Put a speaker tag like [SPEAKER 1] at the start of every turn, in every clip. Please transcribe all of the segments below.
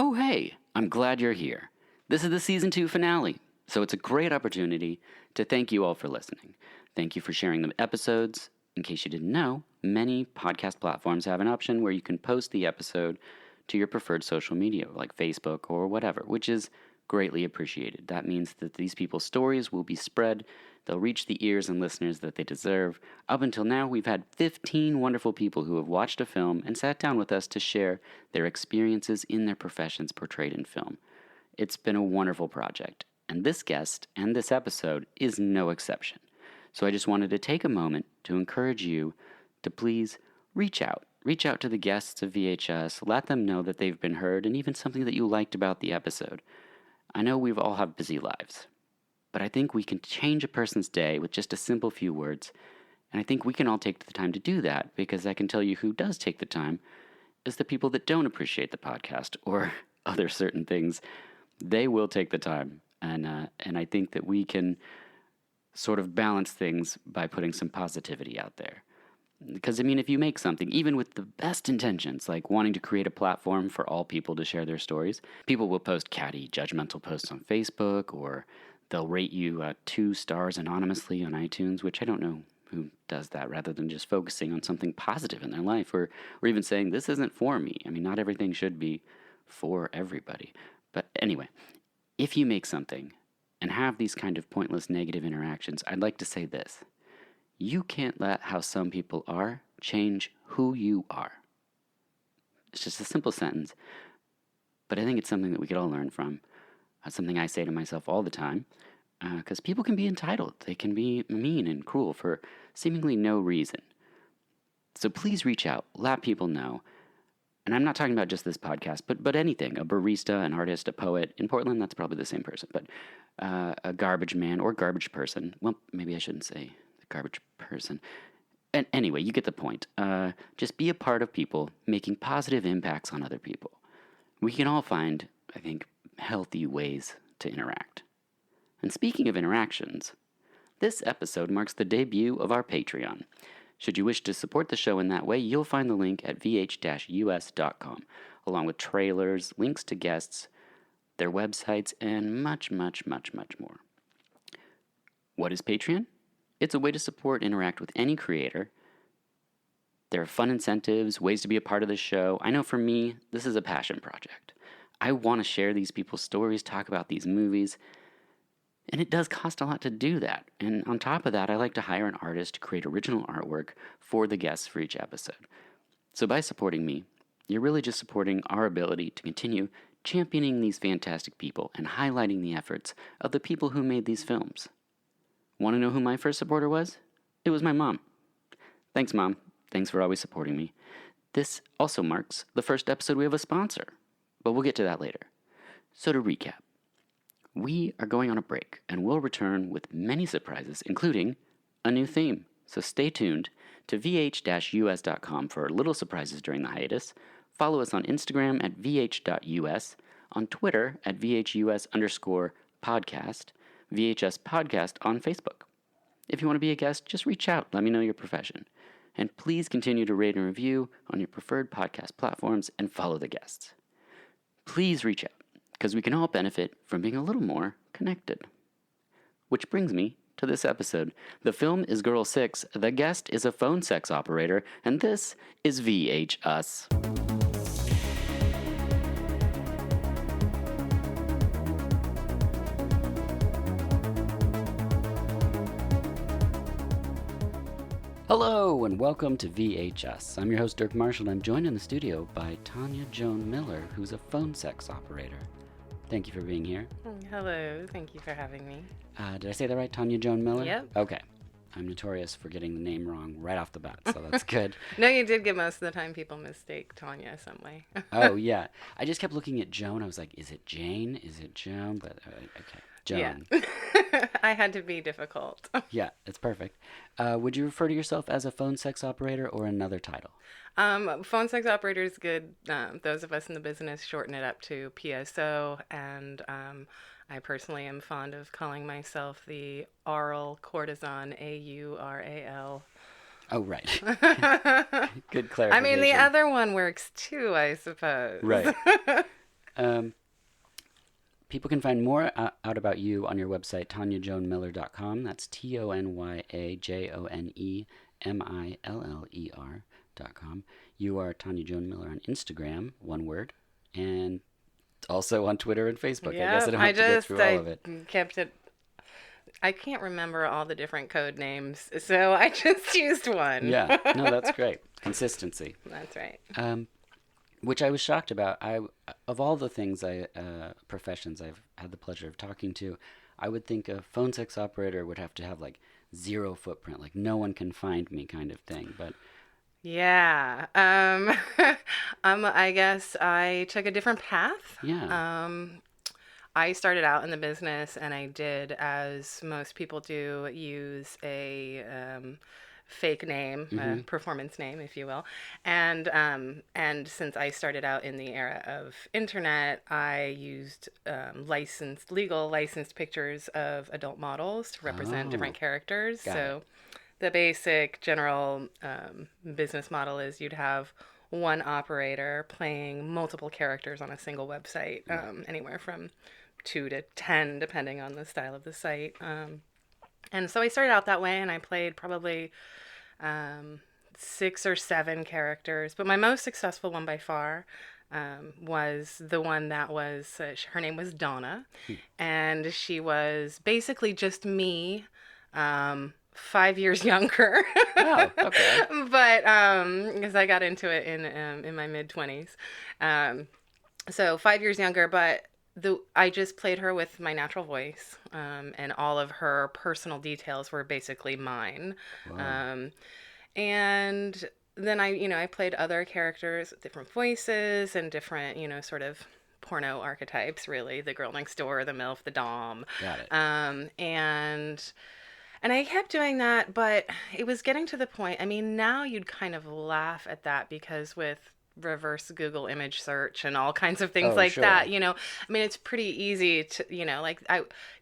[SPEAKER 1] Oh, hey, I'm glad you're here. This is the season 2 finale, so it's a great opportunity to thank you all for listening. Thank you for sharing the episodes. In case you didn't know, many podcast platforms have an option where you can post the episode to your preferred social media, like Facebook or whatever, which is greatly appreciated. That means that these people's stories will be spread. They'll reach the ears and listeners that they deserve. Up until now, we've had 15 wonderful people who have watched a film and sat down with us to share their experiences in their professions portrayed in film. It's been a wonderful project, and this guest and this episode is no exception. So I just wanted to take a moment to encourage you to please reach out. Reach out to the guests of VHS, let them know that they've been heard, and even something that you liked about the episode. I know we've all have busy lives, but I think we can change a person's day with just a simple few words, and I think we can all take the time to do that, because I can tell you who does take the time is the people that don't appreciate the podcast or other certain things. They will take the time, and I think that we can sort of balance things by putting some positivity out there. Because, I mean, if you make something, even with the best intentions, like wanting to create a platform for all people to share their stories, people will post catty, judgmental posts on Facebook, or they'll rate you 2 stars anonymously on iTunes, which I don't know who does that, rather than just focusing on something positive in their life, or even saying, this isn't for me. I mean, not everything should be for everybody. But anyway, if you make something and have these kind of pointless negative interactions, I'd like to say this. You can't let how some people are change who you are. It's just a simple sentence, but I think it's something that we could all learn from. That's something I say to myself all the time, because people can be entitled. They can be mean and cruel for seemingly no reason. So please reach out, let people know. And I'm not talking about just this podcast, but anything. A barista, an artist, a poet. In Portland, that's probably the same person, but a garbage man or garbage person. Well, maybe I shouldn't say garbage person. And anyway, you get the point. Just be a part of people making positive impacts on other people. We can all find, I think, healthy ways to interact. And speaking of interactions, this episode marks the debut of our Patreon. Should you wish to support the show in that way, you'll find the link at vh-us.com, along with trailers, links to guests, their websites, and much, much, much, much more. What is Patreon? It's a way to support and interact with any creator. There are fun incentives, ways to be a part of the show. I know for me, this is a passion project. I want to share these people's stories, talk about these movies, and it does cost a lot to do that. And on top of that, I like to hire an artist to create original artwork for the guests for each episode. So by supporting me, you're really just supporting our ability to continue championing these fantastic people and highlighting the efforts of the people who made these films. Want to know who my first supporter was? It was my mom. Thanks, Mom. Thanks for always supporting me. This also marks the first episode we have a sponsor, but we'll get to that later. So to recap, we are going on a break, and we'll return with many surprises, including a new theme. So stay tuned to vh-us.com for little surprises during the hiatus. Follow us on Instagram at vh.us, on Twitter at vhus_podcast, VHS Podcast on Facebook. If you want to be a guest, just reach out. Let me know your profession. And please continue to rate and review on your preferred podcast platforms and follow the guests. Please reach out, because we can all benefit from being a little more connected. Which brings me to this episode. The film is Girl 6, the guest is a phone sex operator, and this is VH-Us. Hello, and welcome to VHS. I'm your host, Dirk Marshall, and I'm joined in the studio by Tonya Jone Miller, who's a phone sex operator. Thank you for being here.
[SPEAKER 2] Hello, thank you for having me.
[SPEAKER 1] Did I say that right, Tonya Jone Miller?
[SPEAKER 2] Yep.
[SPEAKER 1] Okay. I'm notorious for getting the name wrong right off the bat, so that's good.
[SPEAKER 2] No, you did get most of the time people mistake Tonya some way.
[SPEAKER 1] Oh, yeah. I just kept looking at Joan. I was like, is it Jane? Is it Joan? But, okay. Joan.
[SPEAKER 2] Yeah. I had to be difficult.
[SPEAKER 1] Yeah, it's perfect. Would you refer to yourself as a phone sex operator or another title?
[SPEAKER 2] Phone sex operator is good. Those of us in the business shorten it up to PSO, and I personally am fond of calling myself the aural courtesan, AURAL.
[SPEAKER 1] Oh, right. Good clarification.
[SPEAKER 2] I mean, the other one works too, I suppose.
[SPEAKER 1] Right. People can find more out about you on your website, TonyaJoneMiller.com. That's TonyaJonemiller.com. You are Tonya Jone Miller on Instagram, one word, and also on Twitter and Facebook. I guess I don't have to go through all of it.
[SPEAKER 2] Kept it. I can't remember all the different code names, so I just used one.
[SPEAKER 1] Yeah, no, that's great. Consistency.
[SPEAKER 2] That's right.
[SPEAKER 1] Which I was shocked about. Of all the things professions I've had the pleasure of talking to, I would think a phone sex operator would have to have like zero footprint, like no one can find me kind of thing. But
[SPEAKER 2] yeah, I guess I took a different path.
[SPEAKER 1] yeah,
[SPEAKER 2] I started out in the business, and I did, as most people do, use a fake name, performance name, if you will. And since I started out in the era of internet, I used legal licensed pictures of adult models to represent different characters.
[SPEAKER 1] Got it.
[SPEAKER 2] The basic general business model is you'd have one operator playing multiple characters on a single website, anywhere from 2 to 10, depending on the style of the site. And so I started out that way, and I played probably 6 or 7 characters. But my most successful one by far was the one that was, her name was Donna, and she was basically just me, 5 years younger.
[SPEAKER 1] Oh, okay.
[SPEAKER 2] But because I got into it in my mid-20s. So 5 years younger, but I just played her with my natural voice, and all of her personal details were basically mine.
[SPEAKER 1] Wow.
[SPEAKER 2] And then I played other characters with different voices and different, sort of porno archetypes, really. The girl next door, the MILF, the dom.
[SPEAKER 1] Got it.
[SPEAKER 2] And I kept doing that, but it was getting to the point. I mean, now you'd kind of laugh at that, because with reverse Google image search and all kinds of things like
[SPEAKER 1] sure.
[SPEAKER 2] that, I mean, it's pretty easy to, like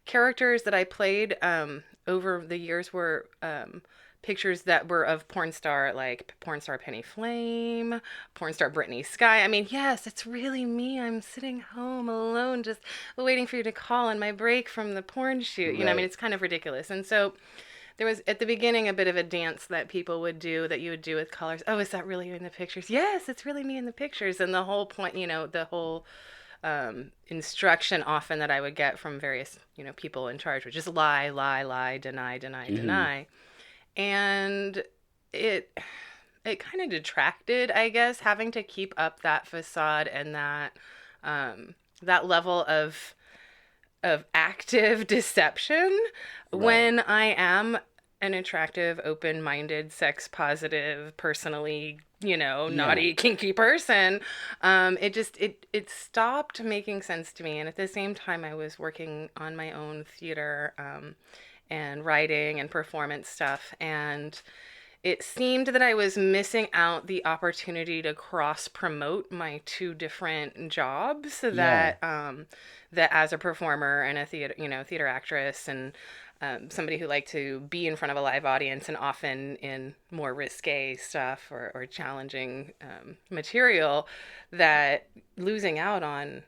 [SPEAKER 2] characters that I played over the years were pictures that were of porn star Penny Flame, porn star Brittany Sky. I mean, yes, it's really me. I'm sitting home alone, just waiting for you to call on my break from the porn shoot.
[SPEAKER 1] Right.
[SPEAKER 2] I mean, it's kind of ridiculous. And so there was, at the beginning, a bit of a dance that people would do, that you would do with callers. Oh, is that really you in the pictures? Yes, it's really me in the pictures. And the whole point, the whole instruction often that I would get from various, people in charge would just lie, lie, lie, deny, deny, deny. And it kind of detracted, I guess, having to keep up that facade and that level of active deception, right, when I am an attractive, open-minded, sex-positive, personally, naughty, kinky person. It stopped making sense to me. And at the same time, I was working on my own theater and writing and performance stuff. And it seemed that I was missing out the opportunity to cross-promote my 2 different jobs. That as a performer and a theater actress, and somebody who liked to be in front of a live audience, and often in more risque stuff or challenging material, that losing out on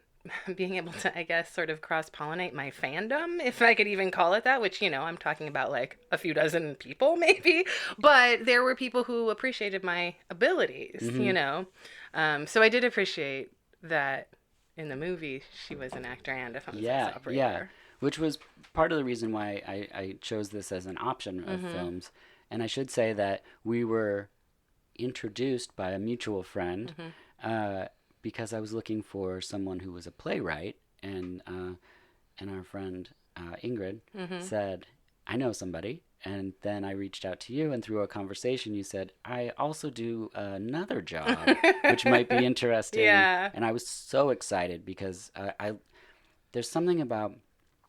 [SPEAKER 2] being able to, I guess, sort of cross-pollinate my fandom, if I could even call it that, which, I'm talking about like a few dozen people maybe, but there were people who appreciated my abilities, so I did appreciate that in the movie she was an actor and a phone sex operator.
[SPEAKER 1] Yeah, which was part of the reason why I chose this as an option of films. And I should say that we were introduced by a mutual friend, because I was looking for someone who was a playwright, and our friend Ingrid said, I know somebody. And then I reached out to you, and through a conversation you said, I also do another job, which might be interesting.
[SPEAKER 2] Yeah.
[SPEAKER 1] And I was so excited, because there's something about,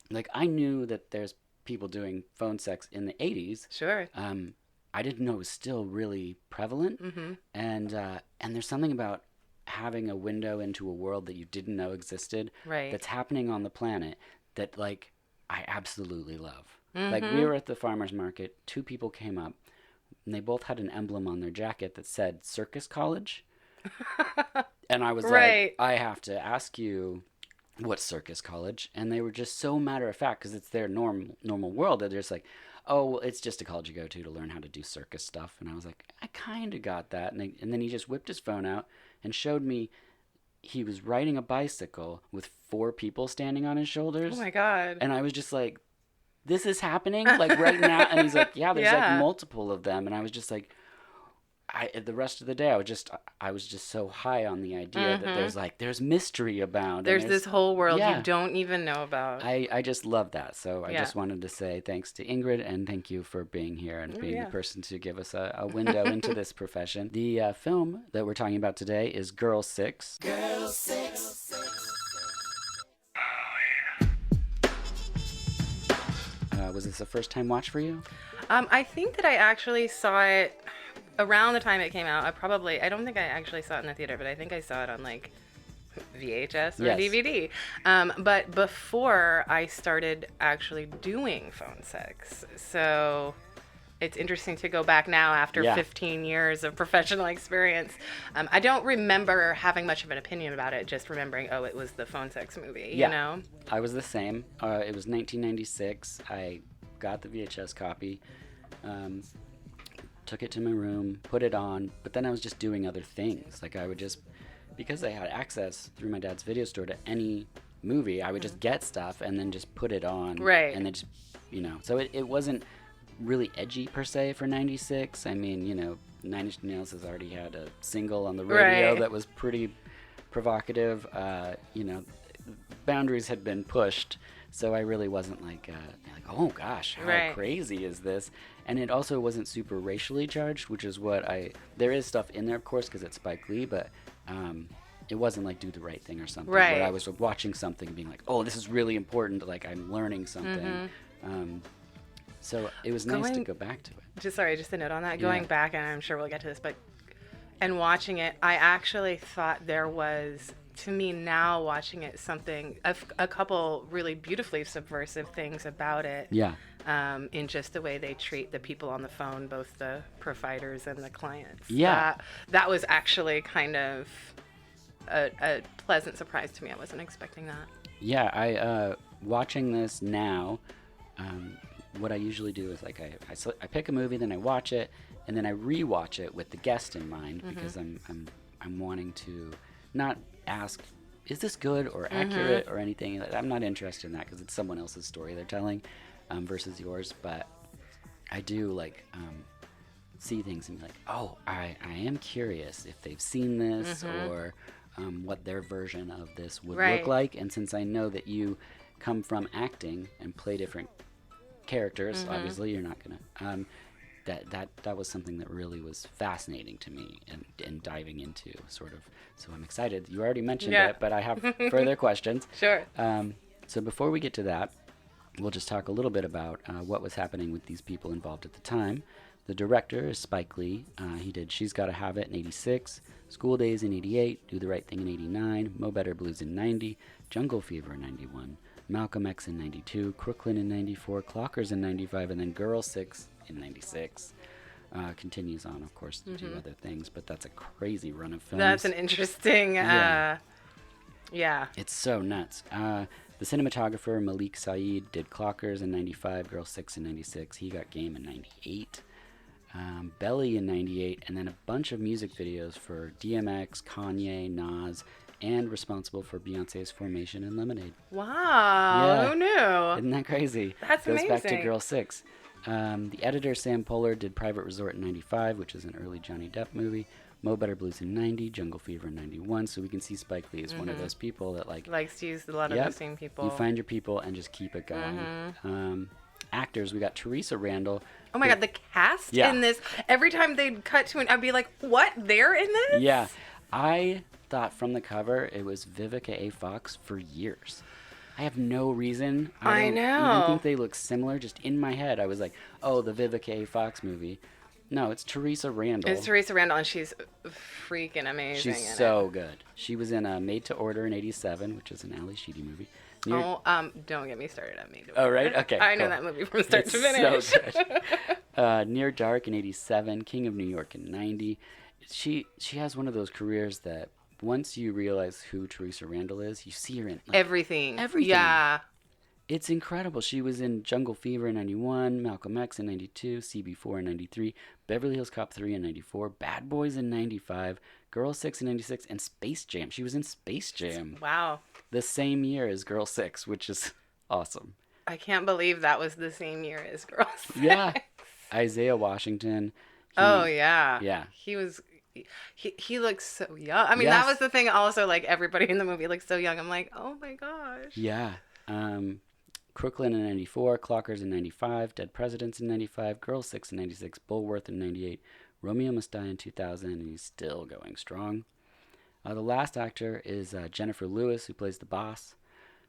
[SPEAKER 1] like, I knew that there's people doing phone sex in the 80s.
[SPEAKER 2] Sure.
[SPEAKER 1] I didn't know it was still really prevalent. And there's something about having a window into a world that you didn't know existed,
[SPEAKER 2] right,
[SPEAKER 1] that's happening on the planet, that, like, I absolutely love. Like, we were at the farmer's market, 2 people came up, and they both had an emblem on their jacket that said Circus College. And I was
[SPEAKER 2] right,
[SPEAKER 1] like, I have to ask you, what's Circus College? And they were just so matter of fact because it's their normal world that they're just like, oh, well, it's just a college you go to learn how to do circus stuff. And I was like, I kind of got that. And then he just whipped his phone out and showed me he was riding a bicycle with 4 people standing on his shoulders.
[SPEAKER 2] Oh my God.
[SPEAKER 1] And I was just like, this is happening like right now. And he's like, yeah, there's like multiple of them. And I was just like, the rest of the day I was just so high on the idea that there's mystery abound.
[SPEAKER 2] There's this whole world you don't even know about.
[SPEAKER 1] I just love that. So I just wanted to say thanks to Ingrid and thank you for being here and being the person to give us a window into this profession. The film that we're talking about today is Girl 6. Girl 6. Was this a first time watch for you?
[SPEAKER 2] I think that I actually saw it around the time it came out. I don't think I actually saw it in the theater, but I think I saw it on like VHS or DVD. But before I started actually doing phone sex. So it's interesting to go back now after 15 years of professional experience. I don't remember having much of an opinion about it, just remembering, it was the phone sex movie, you know?
[SPEAKER 1] I was the same. It was 1996. I got the VHS copy. Took it to my room, put it on, but then I was just doing other things. Like I would just, because I had access through my dad's video store to any movie, I would just get stuff and then just put it on.
[SPEAKER 2] Right.
[SPEAKER 1] And then just, so it wasn't really edgy per se for 96. I mean, Nine Inch Nails has already had a single on the radio that was pretty provocative. Boundaries had been pushed. So I really wasn't like oh gosh, how crazy is this? And it also wasn't super racially charged, which is what there is stuff in there, of course, because it's Spike Lee, but it wasn't like Do the Right Thing or something.
[SPEAKER 2] Right.
[SPEAKER 1] Where I was watching something and being like, oh, this is really important, like I'm learning something. So it was nice to go back to it.
[SPEAKER 2] Just a note on that. Going back, and I'm sure we'll get to this, and watching it, I actually thought there was, to me now watching it, a couple really beautifully subversive things about it.
[SPEAKER 1] Yeah.
[SPEAKER 2] In just the way they treat the people on the phone, both the providers and the clients.
[SPEAKER 1] Yeah.
[SPEAKER 2] That was actually kind of a pleasant surprise to me. I wasn't expecting that.
[SPEAKER 1] Yeah, I watching this now, what I usually do is like I pick a movie, then I watch it, and then I rewatch it with the guest in mind because I'm wanting to not ask, is this good or accurate or anything. I'm not interested in that because it's someone else's story they're telling versus yours. But I do see things and be like, oh, I am curious if they've seen this or what their version of this would look like. And since I know that you come from acting and play different characters, obviously you're not gonna that was something that really was fascinating to me and diving into sort of. So I'm excited. You already mentioned it, but I have further questions.
[SPEAKER 2] Sure.
[SPEAKER 1] So before we get to that, we'll just talk a little bit about what was happening with these people involved at the time. The director is Spike Lee. He did She's Gotta Have It in 86, School Days in 88, Do the Right Thing in 89, Mo Better Blues in 90, Jungle Fever in 91, Malcolm X in 92, Crooklyn in 94, Clockers in 95, and then Girl 6 in 96. Continues on, of course, to do other things, but that's a crazy run of films.
[SPEAKER 2] That's an interesting, yeah.
[SPEAKER 1] It's so nuts. The cinematographer, Malik Saeed, did Clockers in 95, Girl 6 in 96. He got Game in 98. Belly in 98, and then a bunch of music videos for DMX, Kanye, Nas, and responsible for Beyonce's Formation and Lemonade.
[SPEAKER 2] Wow, who knew?
[SPEAKER 1] Isn't that crazy?
[SPEAKER 2] That's
[SPEAKER 1] Goes
[SPEAKER 2] amazing.
[SPEAKER 1] Back to Girl 6. The editor, Sam Poehler, did Private Resort in 95, which is an early Johnny Depp movie. Mo Better Blues in 90, Jungle Fever in 91. So we can see Spike Lee is one of those people that
[SPEAKER 2] likes to use a lot of the same people.
[SPEAKER 1] You find your people and just keep it going. Actors, we got Teresa Randall.
[SPEAKER 2] Oh my God, the cast in this, every time they'd cut to I'd be like, what? They're in this?
[SPEAKER 1] Yeah. I thought from the cover it was Vivica A. Fox for years. I have no reason. I know. Even think they look similar. Just in my head, I was like, oh, the Vivica A. Fox movie. No, it's Teresa Randall.
[SPEAKER 2] It's Teresa Randall, and she's freaking amazing.
[SPEAKER 1] She's so good. She was in Made to Order in 87, which is an Ali Sheedy movie.
[SPEAKER 2] Don't get me started on Made to Order.
[SPEAKER 1] Oh, right? Okay,
[SPEAKER 2] I know that movie from start to finish.
[SPEAKER 1] So good. Near Dark in 87, King of New York in 90. She has one of those careers that once you realize who Teresa Randall is, you see her in
[SPEAKER 2] Everything.
[SPEAKER 1] everything.
[SPEAKER 2] Yeah.
[SPEAKER 1] It's incredible. She was in Jungle Fever in 91, Malcolm X in 92, CB4 in 93, Beverly Hills Cop 3 in 94, Bad Boys in 95, Girl 6 in 96, and Space Jam. She was in Space Jam.
[SPEAKER 2] Wow.
[SPEAKER 1] The same year as Girl 6, which is awesome.
[SPEAKER 2] I can't believe that was the same year as Girls.
[SPEAKER 1] Yeah. Isaiah Washington.
[SPEAKER 2] Oh, yeah.
[SPEAKER 1] Yeah.
[SPEAKER 2] He was... He looks so young. I mean,
[SPEAKER 1] Yes.
[SPEAKER 2] that was the thing also, like, everybody in the movie looks so young. I'm like, oh my gosh.
[SPEAKER 1] Yeah. Crooklyn in 94, Clockers in 95, Dead Presidents in 95, Girl 6 in 96, Bulworth in 98, Romeo Must Die in 2000, and he's still going strong. The last actor is Jennifer Lewis, who plays the boss.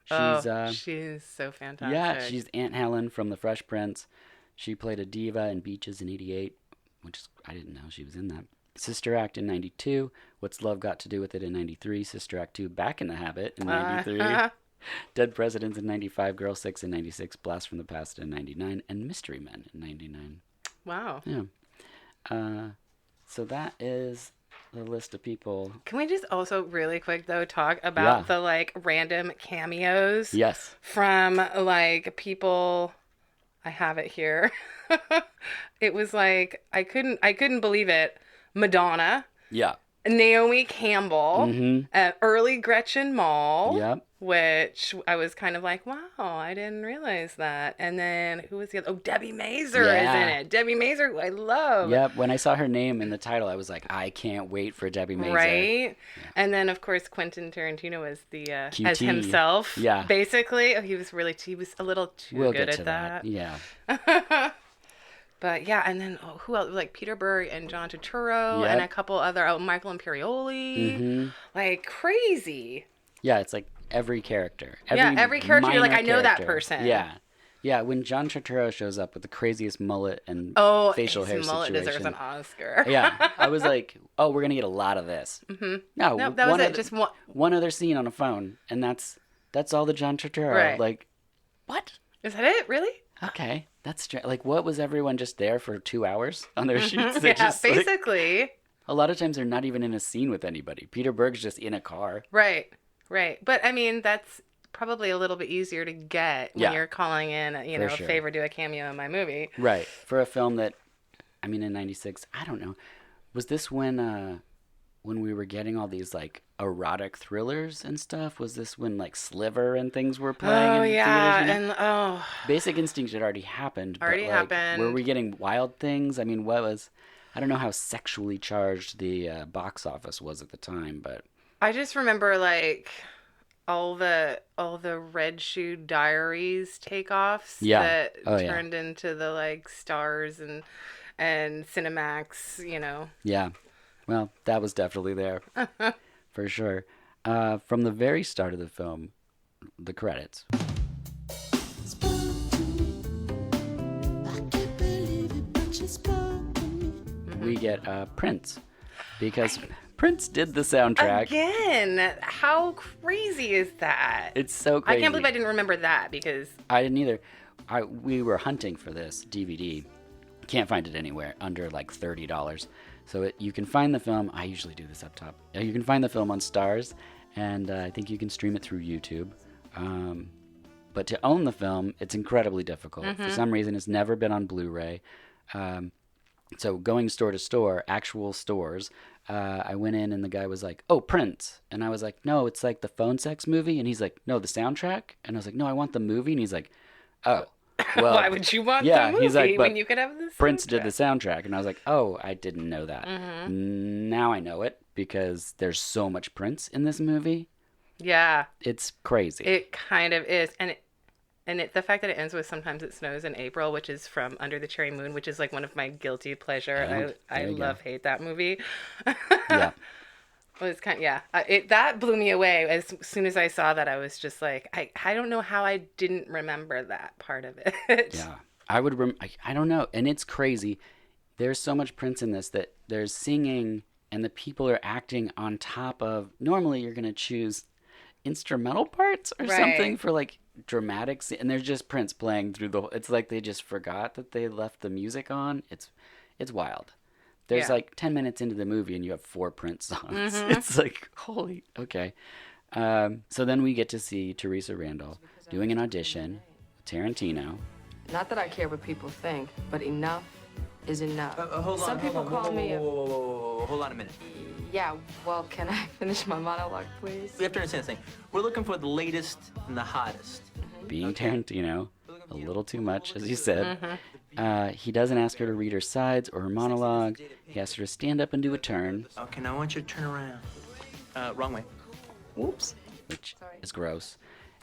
[SPEAKER 2] She's so fantastic.
[SPEAKER 1] Yeah, she's Aunt Helen from The Fresh Prince. She played a diva in Beaches in 88, which is, I didn't know she was in that. Sister Act in 92, What's Love Got to Do with It in 93, Sister Act 2, Back in the Habit in 93, Dead Presidents in 95, Girl 6 in 96, Blast from the Past in 99, and Mystery Men in 99.
[SPEAKER 2] Wow.
[SPEAKER 1] Yeah. So that is the list of people.
[SPEAKER 2] Can we just also really quick, though, talk about the, like, random cameos?
[SPEAKER 1] Yes.
[SPEAKER 2] From, like, people... I have it here. It was like, I couldn't believe it. Madonna.
[SPEAKER 1] Yeah.
[SPEAKER 2] Naomi Campbell. Early Gretchen Mol.
[SPEAKER 1] Yep.
[SPEAKER 2] Which I was kind of like, wow, I didn't realize that. And then who was the other? Oh, Debbie Mazur is in it. Debbie Mazur, who I love.
[SPEAKER 1] Yep. When I saw her name in the title, I was like, I can't wait for Debbie Mazur.
[SPEAKER 2] Right.
[SPEAKER 1] Yeah.
[SPEAKER 2] And then, of course, Quentin Tarantino as the
[SPEAKER 1] QT.
[SPEAKER 2] as himself.
[SPEAKER 1] Yeah.
[SPEAKER 2] Basically, he was a little too
[SPEAKER 1] We'll
[SPEAKER 2] good
[SPEAKER 1] get
[SPEAKER 2] at
[SPEAKER 1] to
[SPEAKER 2] that.
[SPEAKER 1] Yeah.
[SPEAKER 2] But yeah, and then who else? Like Peter Berg and John Turturro and a couple other. Michael Imperioli. Like crazy.
[SPEAKER 1] Yeah, it's like every character.
[SPEAKER 2] Every character. You're like, I know that
[SPEAKER 1] character.
[SPEAKER 2] person.
[SPEAKER 1] Yeah. Yeah, when John Turturro shows up with the craziest mullet and facial hair
[SPEAKER 2] his mullet
[SPEAKER 1] situation.
[SPEAKER 2] deserves an Oscar.
[SPEAKER 1] Yeah, I was like, oh, we're gonna get a lot of this. No,
[SPEAKER 2] that was it. Just
[SPEAKER 1] one other scene on a phone, and that's all the John Turturro.
[SPEAKER 2] Right.
[SPEAKER 1] Like, what?
[SPEAKER 2] Is that it? Really?
[SPEAKER 1] Okay, that's strange. Like, what was everyone just there for 2 hours on their shoots?
[SPEAKER 2] Yeah,
[SPEAKER 1] just,
[SPEAKER 2] basically.
[SPEAKER 1] Like, a lot of times they're not even in a scene with anybody. Peter Berg's just in a car.
[SPEAKER 2] Right. But I mean, that's probably a little bit easier to get when you're calling in, a favor, do a cameo in my movie.
[SPEAKER 1] Right. For a film that, I mean, in 96, I don't know. Was this when we were getting all these, like, erotic thrillers and stuff? Was this when, like, Sliver and things were playing in theaters?
[SPEAKER 2] And
[SPEAKER 1] Basic Instinct had already happened. Were we getting Wild Things? I mean, I don't know how sexually charged the box office was at the time, but...
[SPEAKER 2] I just remember, like... all the Red Shoe Diaries takeoffs that turned into the like Stars and Cinemax,
[SPEAKER 1] Yeah, well, that was definitely there for sure. From the very start of the film, the credits. We get Prince because Prince did the soundtrack.
[SPEAKER 2] Again, how crazy is that?
[SPEAKER 1] It's so crazy.
[SPEAKER 2] I can't believe I didn't remember that because...
[SPEAKER 1] I didn't either. We were hunting for this DVD. Can't find it anywhere under like $30. So you can find the film. I usually do this up top. You can find the film on Stars, and I think you can stream it through YouTube. But to own the film, it's incredibly difficult. For some reason, it's never been on Blu-ray. So going store to store, actual stores, I went in and the guy was like, oh, Prince. And I was like, no, it's like the phone sex movie. And he's like, no, the soundtrack. And I was like, no, I want the movie. And he's like, oh, well.
[SPEAKER 2] Why would you want the movie
[SPEAKER 1] he's like,
[SPEAKER 2] when you could have the soundtrack?
[SPEAKER 1] Prince did the soundtrack. And I was like, oh, I didn't know that. Now I know it because there's so much Prince in this movie.
[SPEAKER 2] Yeah.
[SPEAKER 1] It's crazy.
[SPEAKER 2] It kind of is. And the fact that it ends with Sometimes It Snows in April, which is from Under the Cherry Moon, which is like one of my guilty pleasure. I hate that movie.
[SPEAKER 1] Yeah.
[SPEAKER 2] Well, it's kind of, that blew me away. As soon as I saw that, I was just like, I don't know how I didn't remember that part of it.
[SPEAKER 1] Yeah. I don't know. And it's crazy. There's so much Prince in this that there's singing and the people are acting on top of, normally you're going to choose instrumental parts or something for like dramatic, and there's just Prince playing through it's like they just forgot that they left the music on. It's wild. there's
[SPEAKER 2] Yeah.
[SPEAKER 1] like 10 minutes into the movie and you have 4 Prince songs.
[SPEAKER 2] Mm-hmm.
[SPEAKER 1] It's like, holy, okay. So then we get to see Teresa Randall doing an audition with Tarantino.
[SPEAKER 3] Not that I care what people think, but enough is enough.
[SPEAKER 4] Hold on,
[SPEAKER 3] Some people
[SPEAKER 4] hold on.
[SPEAKER 3] call me a...
[SPEAKER 4] Whoa. Hold on a minute.
[SPEAKER 3] Yeah, well, can I finish my monologue, please?
[SPEAKER 4] We have to understand something. We're looking for the latest and the hottest.
[SPEAKER 1] Being Tarantino, a little too much, as you said. He doesn't ask her to read her sides or her monologue. He asks her to stand up and do a turn,
[SPEAKER 4] Okay, now I want you to turn around. Wrong way. Whoops.
[SPEAKER 1] which is gross,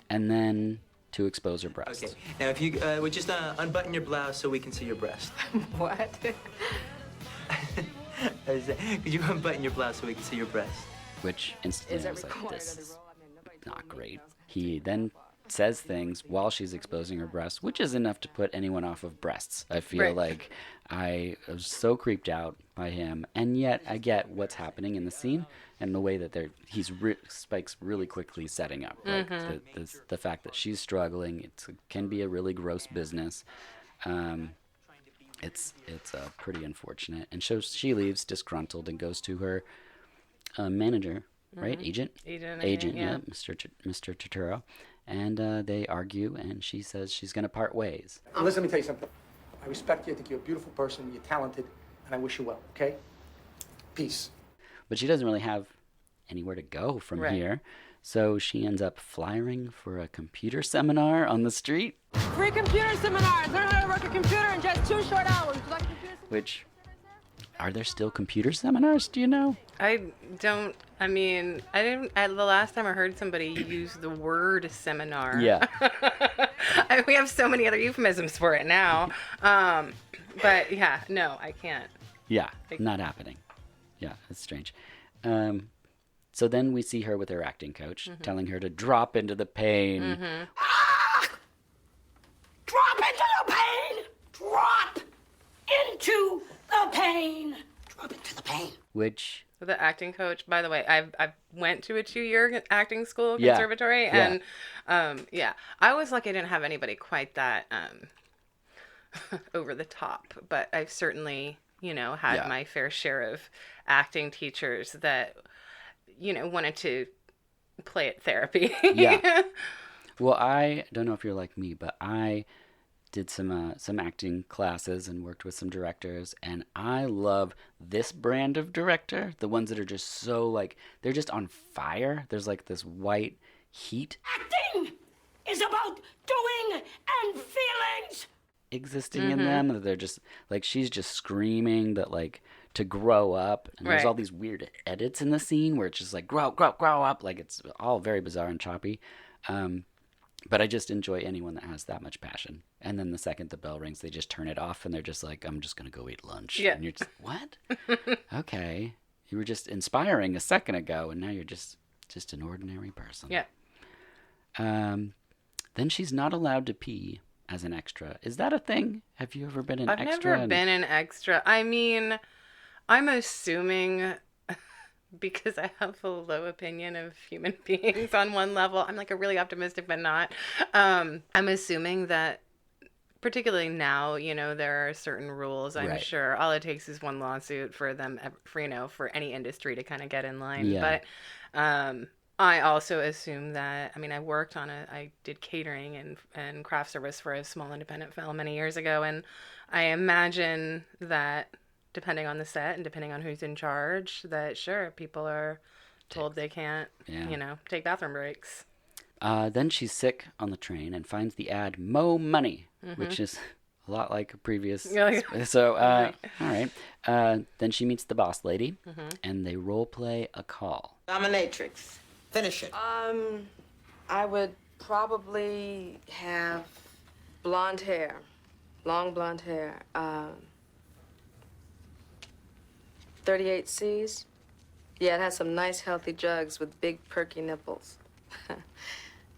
[SPEAKER 1] and then to expose her breasts.
[SPEAKER 4] Okay, now if you would just unbutton your blouse so we can see your breast.
[SPEAKER 3] What?
[SPEAKER 4] Could you unbutton your blouse so we can see your breast?
[SPEAKER 1] Which
[SPEAKER 3] Is
[SPEAKER 1] instantly I
[SPEAKER 3] it
[SPEAKER 1] was like,
[SPEAKER 3] recorded?
[SPEAKER 1] this is not great. He then says things while she's exposing her breasts, which is enough to put anyone off of breasts. I feel
[SPEAKER 2] Right.
[SPEAKER 1] like I was so creeped out by him, and yet I get what's happening in the scene and the way that Spike's really quickly setting up. Like the fact that she's struggling, it can be a really gross business. It's pretty unfortunate, and so she leaves disgruntled and goes to her manager, right? Agent,
[SPEAKER 2] Agent,
[SPEAKER 1] yeah, Mr. Turturro, and they argue, and she says she's gonna part ways.
[SPEAKER 5] Listen, let me tell you something. I respect you. I think you're a beautiful person. You're talented, and I wish you well. Okay? Peace.
[SPEAKER 1] But she doesn't really have anywhere to go from
[SPEAKER 2] Right.
[SPEAKER 1] here, so she ends up flying for a computer seminar on the street,
[SPEAKER 3] Free computer seminars. Learn how to work a computer in just 2 short hours. Would you like a computer seminar?
[SPEAKER 1] which... Are there still computer seminars? Do you know?
[SPEAKER 2] I didn't, the last time I heard somebody use the word seminar.
[SPEAKER 1] Yeah.
[SPEAKER 2] We have so many other euphemisms for it now. But yeah, no, I can't.
[SPEAKER 1] Yeah, not happening. Yeah, it's strange. So then we see her with her acting coach, telling her to drop into the pain.
[SPEAKER 6] Drop into the pain! Drop into the pain! Drop into the pain.
[SPEAKER 1] Which,
[SPEAKER 2] The acting coach, by the way, I went to a 2-year acting school
[SPEAKER 1] Yeah,
[SPEAKER 2] conservatory,
[SPEAKER 1] yeah.
[SPEAKER 2] and I was lucky I didn't have anybody quite that over the top, but I've certainly had
[SPEAKER 1] Yeah.
[SPEAKER 2] my fair share of acting teachers that wanted to play at therapy.
[SPEAKER 1] Yeah. well, I don't know if you're like me, but I did some acting classes and worked with some directors, and I love this brand of director, the ones that are just so, like, they're just on fire. There's like this white heat
[SPEAKER 6] Acting is about doing and feelings.
[SPEAKER 1] existing in them, that they're just like, she's just screaming that, like, to grow up, and there's
[SPEAKER 2] Right.
[SPEAKER 1] all these weird edits in the scene where it's just like grow up, like it's all very bizarre and choppy. But I just enjoy anyone that has that much passion. And then the second the bell rings, they just turn it off and they're just like, I'm just gonna go eat lunch.
[SPEAKER 2] Yeah.
[SPEAKER 1] And you're just, what? Okay, you were just inspiring a second ago, and now you're just an ordinary person.
[SPEAKER 2] Yeah.
[SPEAKER 1] Then she's not allowed to pee as an extra. Is that a thing? Have you ever been an
[SPEAKER 2] I've
[SPEAKER 1] extra?
[SPEAKER 2] never been an extra. I mean, I'm assuming because I have a low opinion of human beings on one level. I'm like a really optimistic, but not. I'm assuming that particularly now, there are certain rules. I'm
[SPEAKER 1] Right.
[SPEAKER 2] sure all it takes is one lawsuit for them, for any industry to kind of get in line.
[SPEAKER 1] Yeah.
[SPEAKER 2] But I also assume that, I did catering and craft service for a small independent film many years ago. And I imagine that depending on the set and depending on who's in charge, that sure, people are told they can't,
[SPEAKER 1] Yeah.
[SPEAKER 2] take bathroom breaks.
[SPEAKER 1] Then she's sick on the train and finds the ad "Mo Money," which is a lot like a previous.
[SPEAKER 2] Yeah.
[SPEAKER 1] So, all right. Then she meets the boss lady, and they role play a call.
[SPEAKER 7] Dominatrix. Finish it.
[SPEAKER 3] I would probably have blonde hair. Long blonde hair. 38Cs? Yeah, it has some nice healthy jugs with big perky nipples.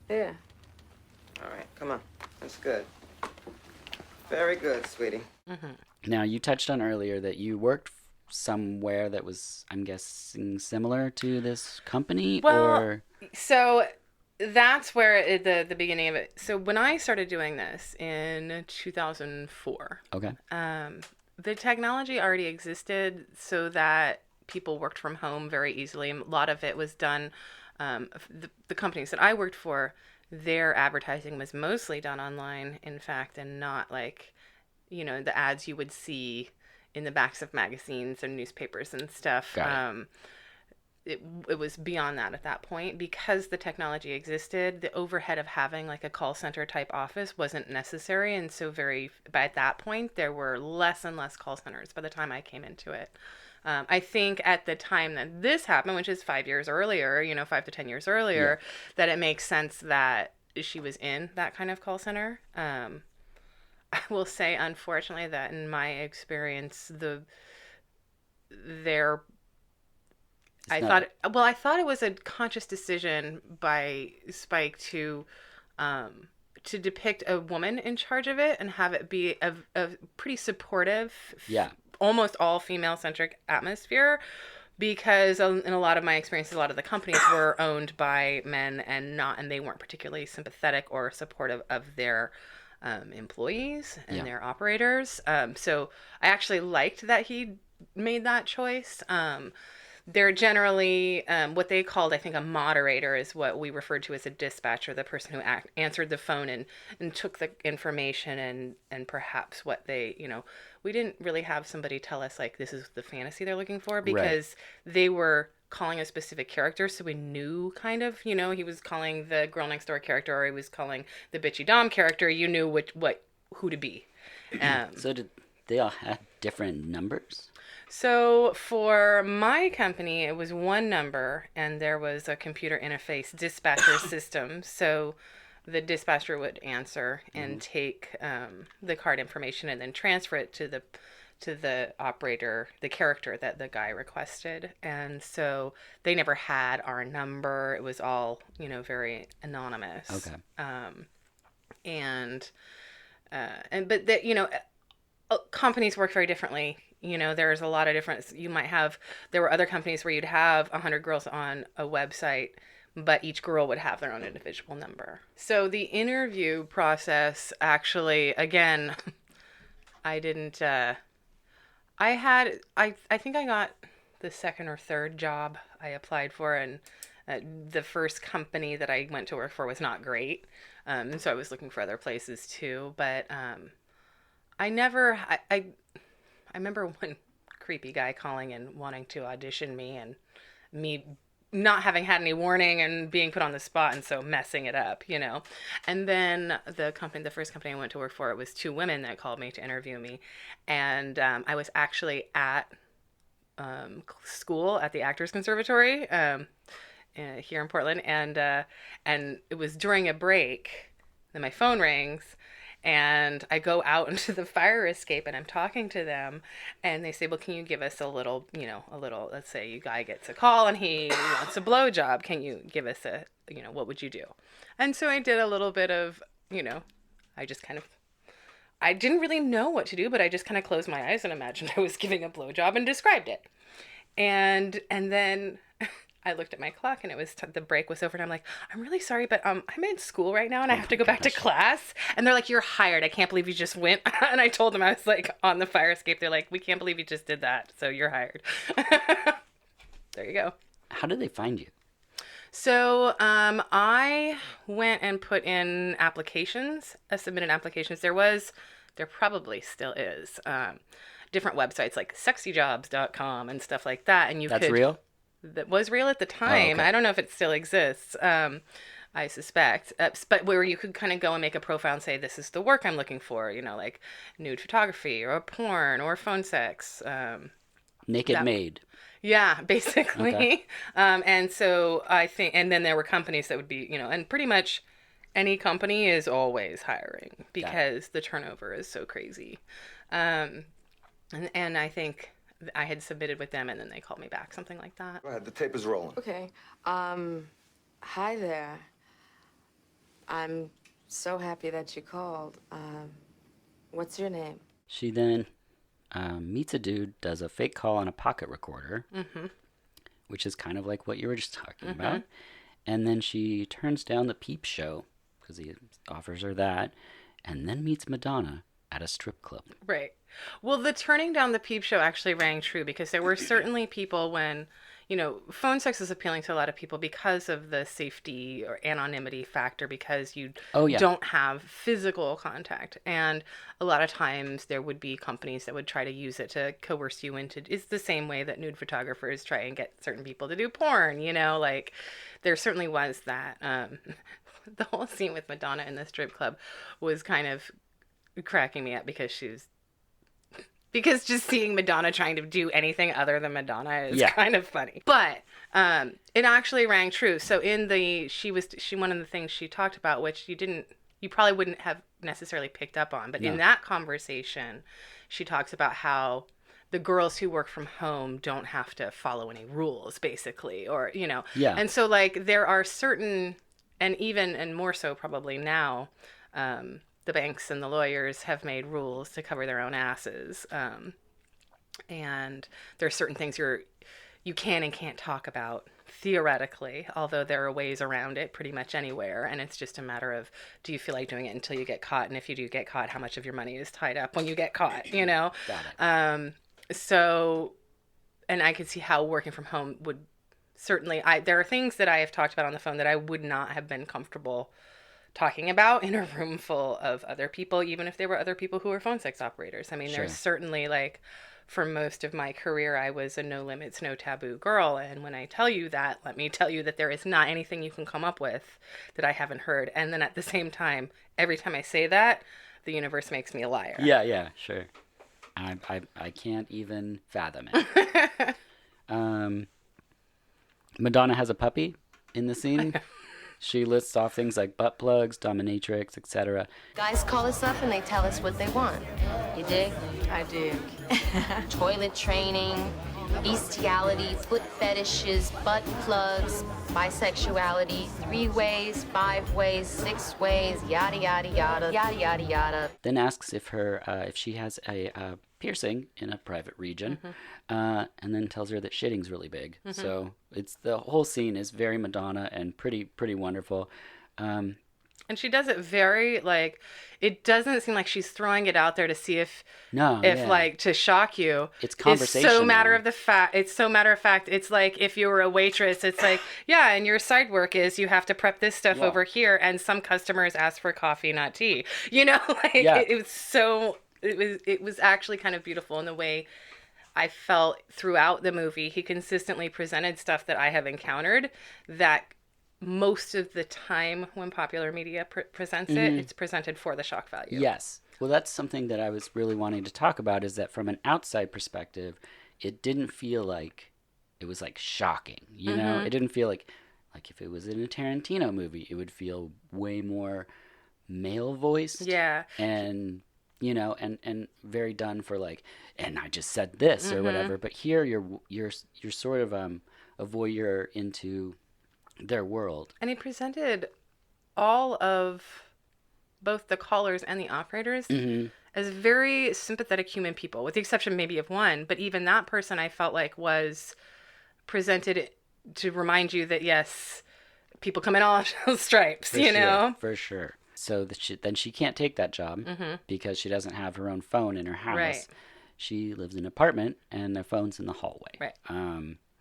[SPEAKER 3] Yeah.
[SPEAKER 7] All right, come on. That's good. Very good, sweetie.
[SPEAKER 1] Now, you touched on earlier that you worked somewhere that was, I'm guessing, similar to this company,
[SPEAKER 2] Well,
[SPEAKER 1] or
[SPEAKER 2] So that's where the beginning of it. So when I started doing this in 2004,
[SPEAKER 1] okay,
[SPEAKER 2] the technology already existed so that people worked from home very easily. A lot of it was done, the companies that I worked for, their advertising was mostly done online, in fact, and not like, the ads you would see in the backs of magazines and newspapers and stuff.
[SPEAKER 1] Got it.
[SPEAKER 2] It was beyond that at that point because the technology existed. The overhead of having like a call center type office wasn't necessary, and so by at that point there were less and less call centers by the time I came into it. I think at the time that this happened, which is 5 years earlier, 5 to 10 years earlier, that it makes sense that she was in that kind of call center. I will say, unfortunately, that in my experience, their I thought it was a conscious decision by Spike to depict a woman in charge of it and have it be a pretty supportive, almost all female centric atmosphere. Because in a lot of my experiences, a lot of the companies were owned by men and they weren't particularly sympathetic or supportive of their employees and their operators. So I actually liked that he made that choice. They're generally what they called, I think, a moderator is what we referred to as a dispatcher, the person who answered the phone and took the information and perhaps what they, we didn't really have somebody tell us, like, this is the fantasy they're looking for because they were calling a specific character. So we knew kind of, he was calling the girl next door character or he was calling the bitchy Dom character. You knew who to be.
[SPEAKER 1] So did they all have different numbers?
[SPEAKER 2] So for my company, it was one number, and there was a computer interface dispatcher system. So the dispatcher would answer and take the card information and then transfer it to the operator, the character that the guy requested. And so they never had our number. It was all, very anonymous.
[SPEAKER 1] Okay.
[SPEAKER 2] But that, companies work very differently. There's a lot of difference. There were other companies where you'd have 100 girls on a website, but each girl would have their own individual number. So the interview process, actually, again, I didn't, I think I got the second or third job I applied for, and the first company that I went to work for was not great. And so I was looking for other places too, but I remember one creepy guy calling and wanting to audition me and me not having had any warning and being put on the spot and so messing it up, And then the first company I went to work for, it was two women that called me to interview me. And I was actually at school at the Actors Conservatory here in Portland. And it was during a break that my phone rings. And I go out into the fire escape and I'm talking to them and they say, well, can you give us a little, let's say a guy gets a call and he wants a blowjob. Can you give us what would you do? And so I did a little bit of, I didn't really know what to do, but I just kind of closed my eyes and imagined I was giving a blowjob and described it. And then I looked at my clock and it was the break was over and I'm like, I'm really sorry, but I'm in school right now and I have to go back to class. And they're like, you're hired. I can't believe you just went. And I told them I was like on the fire escape. They're like, we can't believe you just did that. So you're hired. There you go.
[SPEAKER 1] How did they find you?
[SPEAKER 2] So I went and put in applications, submitted applications. There probably still is, different websites like sexyjobs.com and stuff like that. And
[SPEAKER 1] That's real?
[SPEAKER 2] That was real at the time.
[SPEAKER 1] Oh, okay.
[SPEAKER 2] I don't know if it still exists. I suspect, but where you could kind of go and make a profile and say, this is the work I'm looking for, like nude photography or porn or phone sex.
[SPEAKER 1] Naked Maid.
[SPEAKER 2] Yeah, basically.
[SPEAKER 1] Okay.
[SPEAKER 2] And so I think, and then there were companies that would be, and pretty much any company is always hiring because the turnover is so crazy. And I think I had submitted with them and then they called me back, something like that.
[SPEAKER 8] Go ahead, the tape is rolling.
[SPEAKER 3] Okay. Hi there. I'm so happy that you called. What's your name?
[SPEAKER 1] She then meets a dude, does a fake call on a pocket recorder, which is kind of like what you were just talking about. And then she turns down the Peep Show because he offers her that, and then meets Madonna, at a strip club.
[SPEAKER 2] Right. Well, the turning down the peep show actually rang true because there were certainly people when, phone sex is appealing to a lot of people because of the safety or anonymity factor, because you
[SPEAKER 1] Oh, yeah.
[SPEAKER 2] don't have physical contact. And a lot of times there would be companies that would try to use it to coerce you into, it's the same way that nude photographers try and get certain people to do porn, like there certainly was that. The whole scene with Madonna in the strip club was kind of cracking me up because just seeing Madonna trying to do anything other than Madonna is kind of funny. But it actually rang true. So in one of the things she talked about, which you probably wouldn't have necessarily picked up on, but in that conversation, she talks about how the girls who work from home don't have to follow any rules, basically, or
[SPEAKER 1] Yeah.
[SPEAKER 2] And so like there are certain, and more so probably now, the banks and the lawyers have made rules to cover their own asses. And there are certain things you can and can't talk about theoretically, although there are ways around it pretty much anywhere. And it's just a matter of, do you feel like doing it until you get caught? And if you do get caught, how much of your money is tied up when you get caught,
[SPEAKER 1] Got it.
[SPEAKER 2] So, and I could see how working from home would certainly, there are things that I have talked about on the phone that I would not have been comfortable talking about in a room full of other people, even if there were other people who were phone sex operators. I mean,
[SPEAKER 1] Sure.
[SPEAKER 2] There's certainly, like, for most of my career, I was a no limits, no taboo girl. And when I tell you that, let me tell you that there is not anything you can come up with that I haven't heard. And then at the same time, every time I say that, the universe makes me a liar.
[SPEAKER 1] Yeah, sure. I can't even fathom it. Madonna has a puppy in the scene. She lists off things like butt plugs, dominatrix, etc.
[SPEAKER 3] Guys call us up and they tell us what they want. You dig?
[SPEAKER 8] I dig.
[SPEAKER 3] Toilet training, bestiality, foot fetishes, butt plugs, bisexuality, 3 ways, 5 ways, 6 ways, yada yada yada, yada yada yada.
[SPEAKER 1] Then asks if she has a piercing in a private region, and then tells her that shitting's really big. So the whole scene is very Madonna and pretty wonderful.
[SPEAKER 2] And she does it very, like, it doesn't seem like she's throwing it out there to see if like, to shock you.
[SPEAKER 1] It's conversational.
[SPEAKER 2] It's so matter of fact. It's like if you were a waitress, it's like, yeah, and your side work is you have to prep this stuff over here, and some customers ask for coffee, not tea. It was actually kind of beautiful in the way I felt throughout the movie. He consistently presented stuff that I have encountered that most of the time when popular media presents it, it's presented for the shock value.
[SPEAKER 1] Yes. Well, that's something that I was really wanting to talk about, is that from an outside perspective, it didn't feel like it was like shocking. You know, it didn't feel like if it was in a Tarantino movie, it would feel way more male voiced.
[SPEAKER 2] Yeah.
[SPEAKER 1] And and very done for like, and I just said this or whatever. But here you're sort of a voyeur into their world.
[SPEAKER 2] And he presented all of both the callers and the operators as very sympathetic human people, with the exception maybe of one. But even that person, I felt like, was presented to remind you that, yes, people come in all stripes,
[SPEAKER 1] For sure. So then she can't take that job because she doesn't have her own phone in her house.
[SPEAKER 2] Right.
[SPEAKER 1] She lives in an apartment and the phone's in the hallway.
[SPEAKER 2] Right.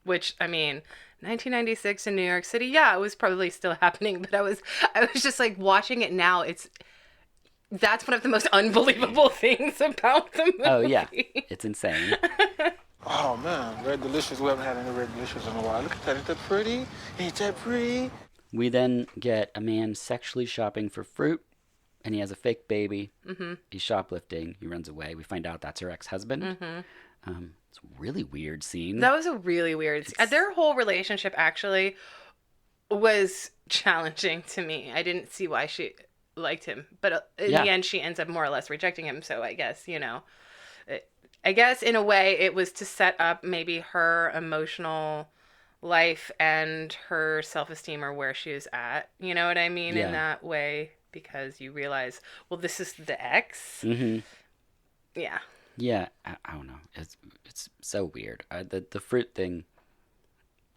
[SPEAKER 2] Which, I mean, 1996 in New York City, yeah, it was probably still happening, but I was just like watching it now. That's one of the most unbelievable things about the movie.
[SPEAKER 1] Oh yeah, it's insane.
[SPEAKER 9] Oh man, Red Delicious. We haven't had any Red Delicious in a while. Look at that. Ain't that pretty? Ain't that pretty?
[SPEAKER 1] We then get a man sexually shopping for fruit, and he has a fake baby. He's shoplifting. He runs away. We find out that's her ex-husband. It's a really weird scene.
[SPEAKER 2] That was a really weird scene. Their whole relationship actually was challenging to me. I didn't see why she liked him, but in the end she ends up more or less rejecting him. So I guess, I guess in a way it was to set up maybe her emotional life and her self-esteem, or where she was at. You know what I mean? In that way, because you realize, well, this is the ex. Yeah.
[SPEAKER 1] Yeah, I don't know. It's so weird. The fruit thing,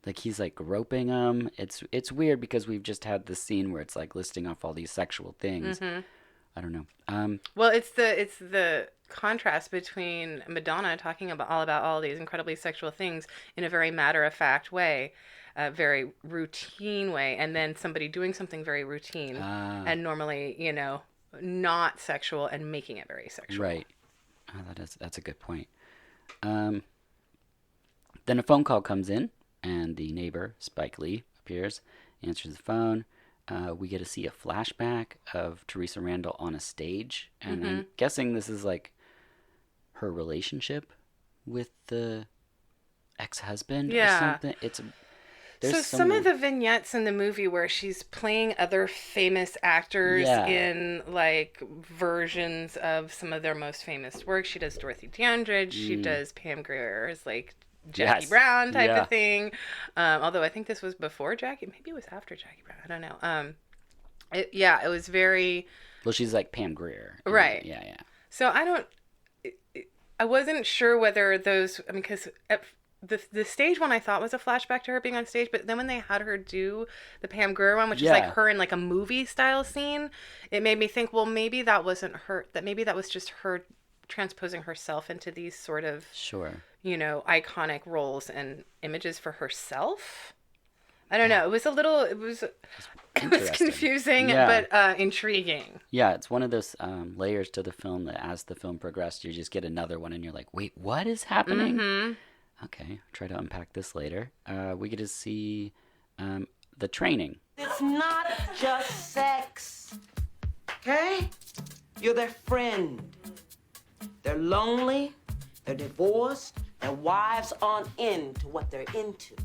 [SPEAKER 1] like he's like groping him. It's weird because we've just had this scene where it's like listing off all these sexual things. I don't know.
[SPEAKER 2] Well, it's the contrast between Madonna talking about all these incredibly sexual things in a very matter of fact way, a very routine way, and then somebody doing something very routine and normally, not sexual and making it very sexual.
[SPEAKER 1] Right. Oh, that's a good point. Then a phone call comes in, and the neighbor, Spike Lee, appears, answers the phone. We get to see a flashback of Teresa Randall on a stage, and I'm guessing this is like her relationship with the ex-husband or something.
[SPEAKER 2] So some of the vignettes in the movie where she's playing other famous actors in like versions of some of their most famous work. She does Dorothy Dandridge. She does Pam Grier's like Jackie Brown type of thing. Although I think this was before Jackie. Maybe it was after Jackie Brown. I don't know. It was very...
[SPEAKER 1] Well, she's like Pam Grier.
[SPEAKER 2] Right.
[SPEAKER 1] Yeah.
[SPEAKER 2] So I wasn't sure whether those... I mean, because... The stage one I thought was a flashback to her being on stage, but then when they had her do the Pam Grier one, which is like her in like a movie style scene, it made me think, well, maybe that wasn't her, that maybe that was just her transposing herself into these sort of, iconic roles and images for herself. I don't know. It was confusing, but intriguing.
[SPEAKER 1] Yeah, it's one of those layers to the film that as the film progressed, you just get another one and you're like, wait, what is happening? Mm-hmm. Okay, try to unpack this later. We get to see the training.
[SPEAKER 8] It's not just sex, okay? You're their friend. They're lonely, they're divorced, their wives aren't into what they're into.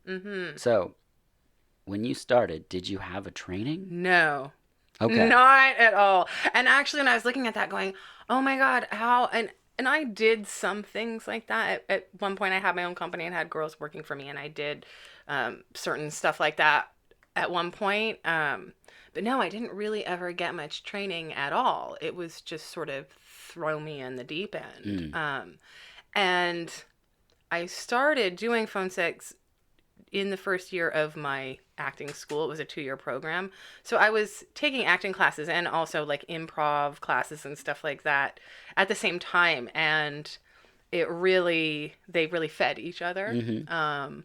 [SPEAKER 2] Mm-hmm.
[SPEAKER 1] So, when you started, did you have a training?
[SPEAKER 2] No.
[SPEAKER 1] Okay.
[SPEAKER 2] Not at all. And actually, when I was looking at that going, oh my God, how... And I did some things like that. At one point, I had my own company and had girls working for me, and I did certain stuff like that at one point. But no, I didn't really ever get much training at all. It was just sort of throw me in the deep end. And I started doing phone sex in the first year of my acting school. It was a 2-year program. So I was taking acting classes and also like improv classes and stuff like that at the same time. And they really fed each other. Mm-hmm.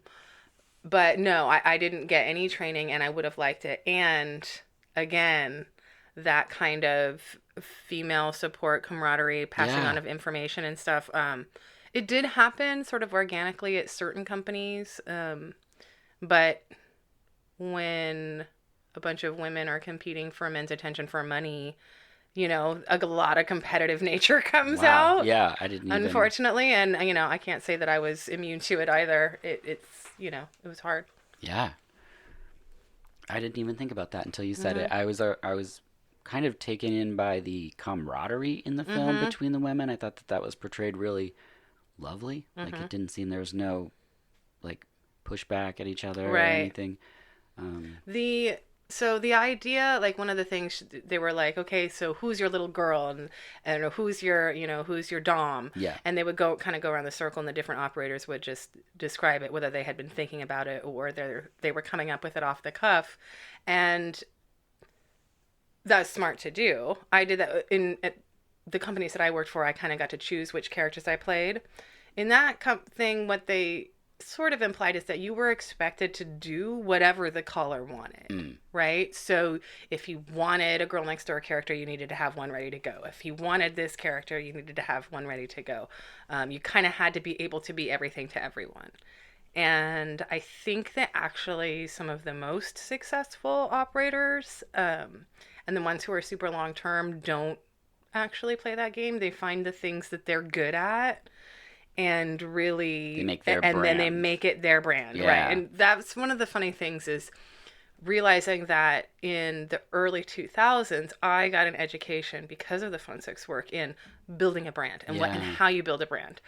[SPEAKER 2] But no, I didn't get any training and I would have liked it. And again, that kind of female support, camaraderie, passing on of information and stuff. It did happen sort of organically at certain companies. But when a bunch of women are competing for men's attention for money, a lot of competitive nature comes out.
[SPEAKER 1] Yeah, I didn't even...
[SPEAKER 2] Unfortunately, and, I can't say that I was immune to it either. It was hard.
[SPEAKER 1] Yeah. I didn't even think about that until you said it. I was kind of taken in by the camaraderie in the film between the women. I thought that was portrayed really lovely. Like, it didn't seem there was no, like, push back at each other or anything.
[SPEAKER 2] So the idea, like one of the things they were like, okay, so who's your little girl and who's your dom?
[SPEAKER 1] Yeah.
[SPEAKER 2] And they would go around the circle and the different operators would just describe it, whether they had been thinking about it or they were coming up with it off the cuff. And that's smart to do. I did that at the companies that I worked for. I kind of got to choose which characters I played. In that thing, what they sort of implied is that you were expected to do whatever the caller wanted, right? So if you wanted a girl next door character, you needed to have one ready to go. If you wanted this character, you needed to have one ready to go. You kind of had to be able to be everything to everyone. And I think that actually some of the most successful operators and the ones who are super long-term don't actually play that game. They find the things that they're good at and really,
[SPEAKER 1] they make their brand.
[SPEAKER 2] Then they make it their brand, right? And that's one of the funny things is realizing that in the early 2000s, I got an education because of the phone sex work in building a brand and what and how you build a brand,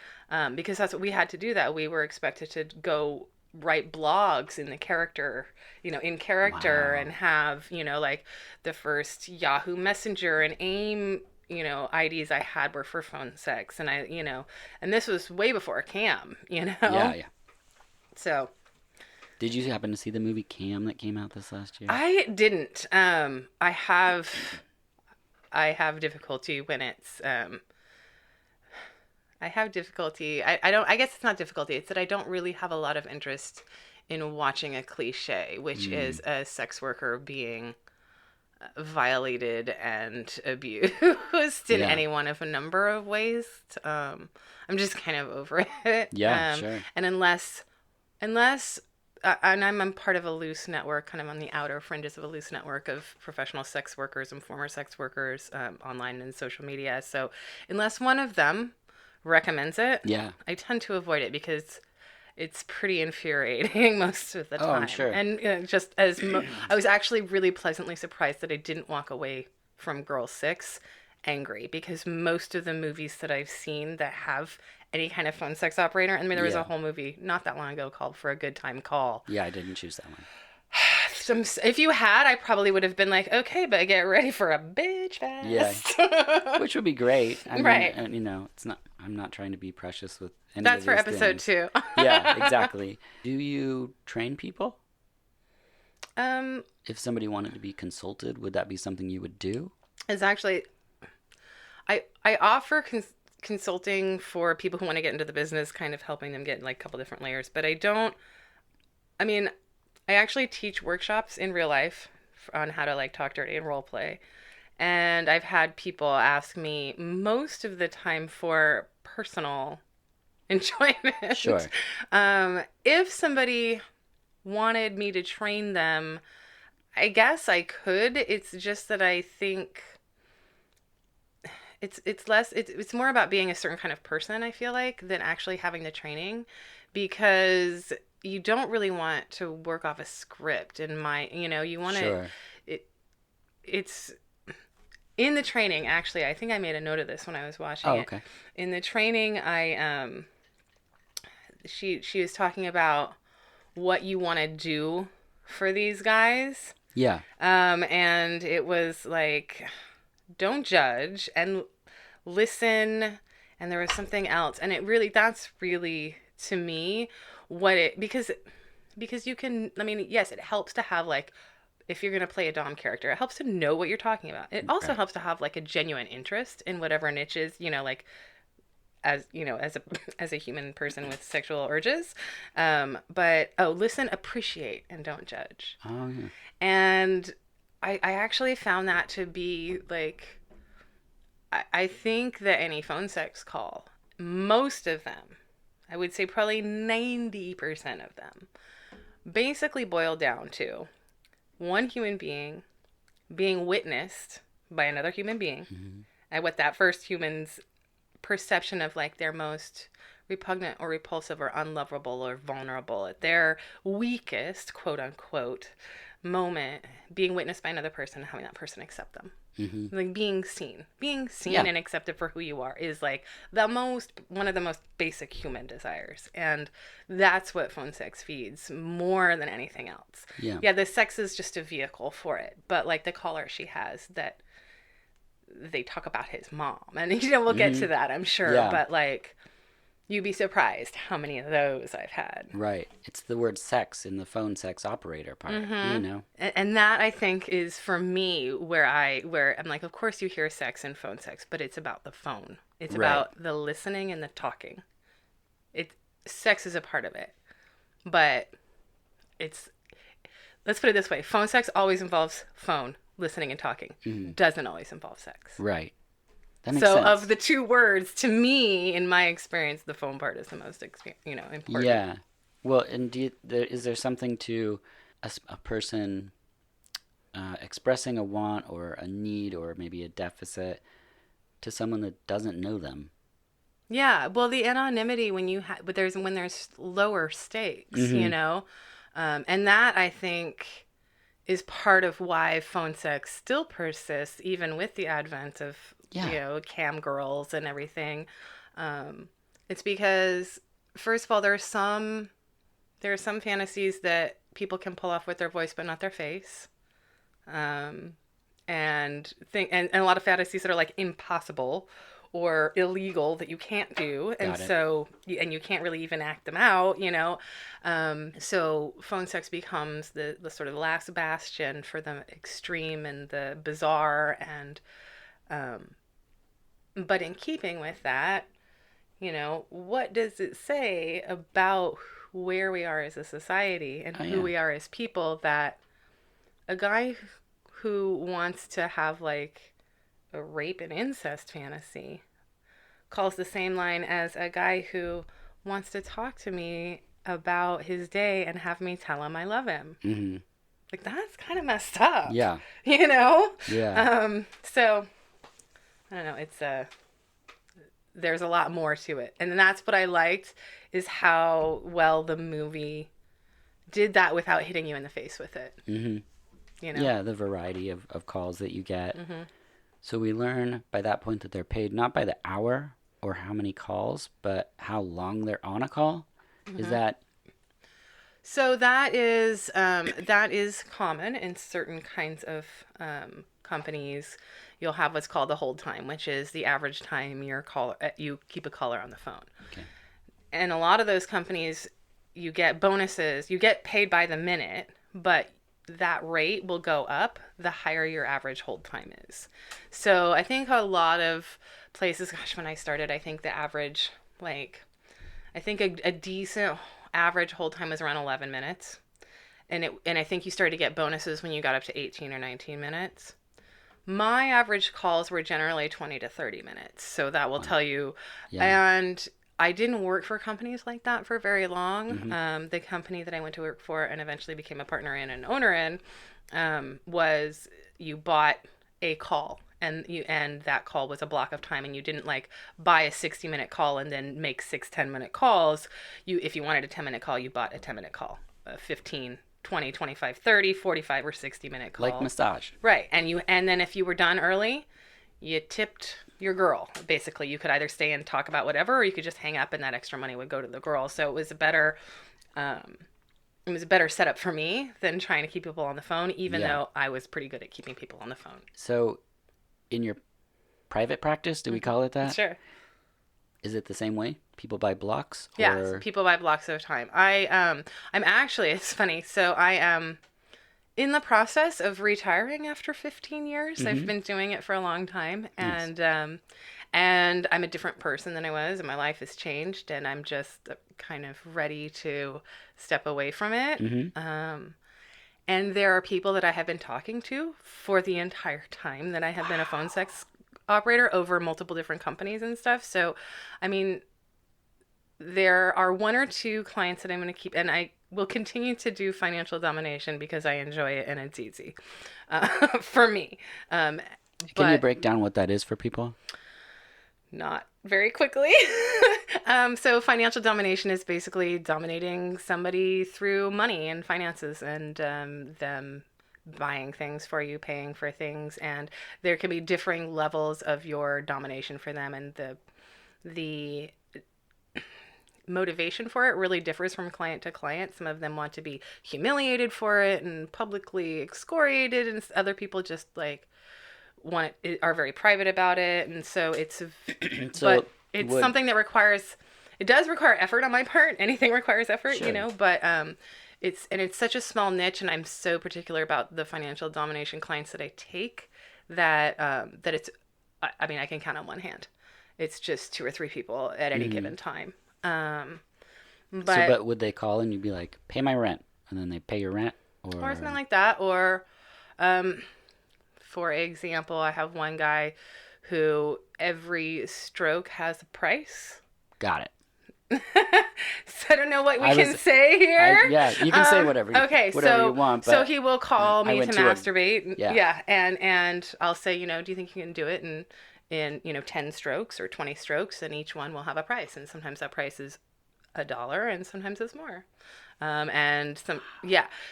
[SPEAKER 2] because that's what we had to do. That we were expected to go write blogs in the character, and have like the first Yahoo Messenger and AIM. IDs I had were for phone sex, and and this was way before Cam,
[SPEAKER 1] Yeah.
[SPEAKER 2] So,
[SPEAKER 1] did you happen to see the movie Cam that came out this last year?
[SPEAKER 2] I didn't. I have I have difficulty when it's I have difficulty. I don't. I guess it's not difficulty. It's that I don't really have a lot of interest in watching a cliche, which is a sex worker being violated and abused in any one of a number of ways. I'm just kind of over it.
[SPEAKER 1] Yeah, sure.
[SPEAKER 2] And unless, and I'm part of a loose network, kind of on the outer fringes of a loose network of professional sex workers and former sex workers online and social media. So unless one of them recommends it, I tend to avoid it because it's pretty infuriating most of the time.
[SPEAKER 1] Oh, I'm sure.
[SPEAKER 2] And just as I was actually really pleasantly surprised that I didn't walk away from Girl 6 angry, because most of the movies that I've seen that have any kind of phone sex operator, I mean, there was a whole movie not that long ago called For a Good Time Call.
[SPEAKER 1] Yeah, I didn't choose that one.
[SPEAKER 2] If you had, I probably would have been like, okay, but get ready for a bitch fest.
[SPEAKER 1] Yeah, which would be great. I mean,
[SPEAKER 2] right.
[SPEAKER 1] And, it's not. I'm not trying to be precious with any
[SPEAKER 2] That's
[SPEAKER 1] of
[SPEAKER 2] for
[SPEAKER 1] these
[SPEAKER 2] episode
[SPEAKER 1] things.
[SPEAKER 2] 2.
[SPEAKER 1] Yeah, exactly. Do you train people?
[SPEAKER 2] Um,
[SPEAKER 1] If somebody wanted to be consulted, would that be something you would do?
[SPEAKER 2] It's actually, I offer consulting for people who want to get into the business, kind of helping them get like a couple different layers. But I actually teach workshops in real life on how to like talk dirty and role play. And I've had people ask me most of the time for personal enjoyment.
[SPEAKER 1] Sure.
[SPEAKER 2] If somebody wanted me to train them, I guess I could. It's just that I think it's more about being a certain kind of person, I feel like, than actually having the training, because you don't really want to work off a script you want to,
[SPEAKER 1] Sure.
[SPEAKER 2] it's in the training. Actually, I think I made a note of this when I was watching it.
[SPEAKER 1] Okay.
[SPEAKER 2] In the training, she was talking about what you want to do for these guys.
[SPEAKER 1] Yeah.
[SPEAKER 2] And it was like, don't judge and listen. And there was something else. And that's really, to me, because you can, yes, it helps to have like, if you're going to play a dom character, it helps to know what you're talking about. It also helps to have like a genuine interest in whatever niche is, like, as a human person with sexual urges. But listen, appreciate, and don't judge.
[SPEAKER 1] Oh, yeah.
[SPEAKER 2] And I actually found that to be like, I think that any phone sex call, most of them, I would say probably 90% of them, basically boil down to one human being being witnessed by another human being, and what that first human's perception of like their most repugnant or repulsive or unlovable or vulnerable at their weakest, quote unquote, moment, being witnessed by another person, and having that person accept them. Like being seen and accepted for who you are is like one of the most basic human desires. And that's what phone sex feeds more than anything else. Yeah, the sex is just a vehicle for it. But like the caller she has, that they talk about his mom, and we'll get to that, I'm sure.
[SPEAKER 1] Yeah.
[SPEAKER 2] But like, you'd be surprised how many of those I've had.
[SPEAKER 1] Right. It's the word sex in the phone sex operator part,
[SPEAKER 2] And that, I think, is for me where I'm like, of course you hear sex and phone sex, but it's about the phone. It's about the listening and the talking. Sex is a part of it, but let's put it this way. Phone sex always involves phone, listening and talking. Doesn't always involve sex.
[SPEAKER 1] Right. That makes sense.
[SPEAKER 2] So of the two words, to me, in my experience, the phone part is the most important.
[SPEAKER 1] Yeah. Well, and is there something to a person expressing a want or a need or maybe a deficit to someone that doesn't know them?
[SPEAKER 2] Yeah. Well, the anonymity when there's lower stakes, and that, I think, is part of why phone sex still persists, even with the advent of cam girls and everything. It's because, first of all, there are some fantasies that people can pull off with their voice but not their face, and a lot of fantasies that are like impossible or illegal that you can't do, so you can't really even act them out, so phone sex becomes the sort of last bastion for the extreme and the bizarre, and But in keeping with that, you know, what does it say about where we are as a society and who we are as people that a guy who wants to have like a rape and incest fantasy calls the same line as a guy who wants to talk to me about his day and have me tell him I love him.
[SPEAKER 1] Mm-hmm.
[SPEAKER 2] Like, that's kind of messed up.
[SPEAKER 1] Yeah.
[SPEAKER 2] You know?
[SPEAKER 1] Yeah.
[SPEAKER 2] So, I don't know. It's there's a lot more to it. And that's what I liked, is how well the movie did that without hitting you in the face with it.
[SPEAKER 1] Mm-hmm.
[SPEAKER 2] You know?
[SPEAKER 1] Yeah, the variety of calls that you get.
[SPEAKER 2] Mm-hmm.
[SPEAKER 1] So we learn by that point that they're paid not by the hour or how many calls, but how long they're on a call.
[SPEAKER 2] Mm-hmm.
[SPEAKER 1] Is that...
[SPEAKER 2] So that is common in certain kinds of companies. You'll have what's called the hold time, which is the average time you keep a caller on the phone.
[SPEAKER 1] Okay.
[SPEAKER 2] And a lot of those companies, you get bonuses. You get paid by the minute, but that rate will go up the higher your average hold time is. So I think a lot of places, gosh, when I started, I think the average, like, I think a decent average hold time was around 11 minutes. And I think you started to get bonuses when you got up to 18 or 19 minutes. My average calls were generally 20 to 30 minutes. So that will tell you.
[SPEAKER 1] Yeah.
[SPEAKER 2] And I didn't work for companies like that for very long.
[SPEAKER 1] Mm-hmm.
[SPEAKER 2] The company that I went to work for and eventually became a partner in and owner in was you bought a call. And that call was a block of time, and you didn't like buy a 60-minute call and then make 6 10-minute calls. If you wanted a 10-minute call, you bought a 10-minute call, 15, 20, 25, 30, 45, or 60-minute call.
[SPEAKER 1] Like massage.
[SPEAKER 2] Right. And then if you were done early, you tipped your girl. Basically, you could either stay and talk about whatever, or you could just hang up and that extra money would go to the girl. So it was a better setup for me than trying to keep people on the phone, even though I was pretty good at keeping people on the phone.
[SPEAKER 1] So in your private practice, do we call it that?
[SPEAKER 2] Sure.
[SPEAKER 1] Is it the same way? People buy blocks?
[SPEAKER 2] Yeah,
[SPEAKER 1] or...
[SPEAKER 2] people buy blocks of time. I'm actually, it's funny. So I am in the process of retiring after 15 years.
[SPEAKER 1] Mm-hmm.
[SPEAKER 2] I've been doing it for a long time,
[SPEAKER 1] Nice.
[SPEAKER 2] and I'm a different person than I was, and my life has changed, and I'm just kind of ready to step away from it.
[SPEAKER 1] Mm-hmm.
[SPEAKER 2] And there are people that I have been talking to for the entire time that I have been a phone sex operator over multiple different companies and stuff. So, I mean, there are 1 or 2 clients that I'm going to keep, and I will continue to do financial domination because I enjoy it and it's easy for me.
[SPEAKER 1] Can you break down what that is for people?
[SPEAKER 2] Not very quickly. So financial domination is basically dominating somebody through money and finances, and them buying things for you, paying for things, and there can be differing levels of your domination for them, and the motivation for it really differs from client to client. Some of them want to be humiliated for it and publicly excoriated, and other people just like are very private about it. And so it's but it's something that does require effort on my part. Anything requires effort,
[SPEAKER 1] Sure.
[SPEAKER 2] you know, but it's such a small niche, and I'm so particular about the financial domination clients that I take that it's, I mean, I can count on one hand. It's just 2 or 3 people at any given time.
[SPEAKER 1] But would they call and you'd be like, pay my rent, and then they pay your rent, or
[SPEAKER 2] something like that, or for example, I have one guy who every stroke has a price.Got
[SPEAKER 1] it.
[SPEAKER 2] So I don't know what we can say here.
[SPEAKER 1] Yeah, you can say whatever.
[SPEAKER 2] Okay,
[SPEAKER 1] whatever you want. But
[SPEAKER 2] so he will call me to masturbate.
[SPEAKER 1] Yeah.
[SPEAKER 2] And I'll say, do you think you can do it in 10 strokes or 20 strokes, and each one will have a price, and sometimes that price is $1, and sometimes it's more.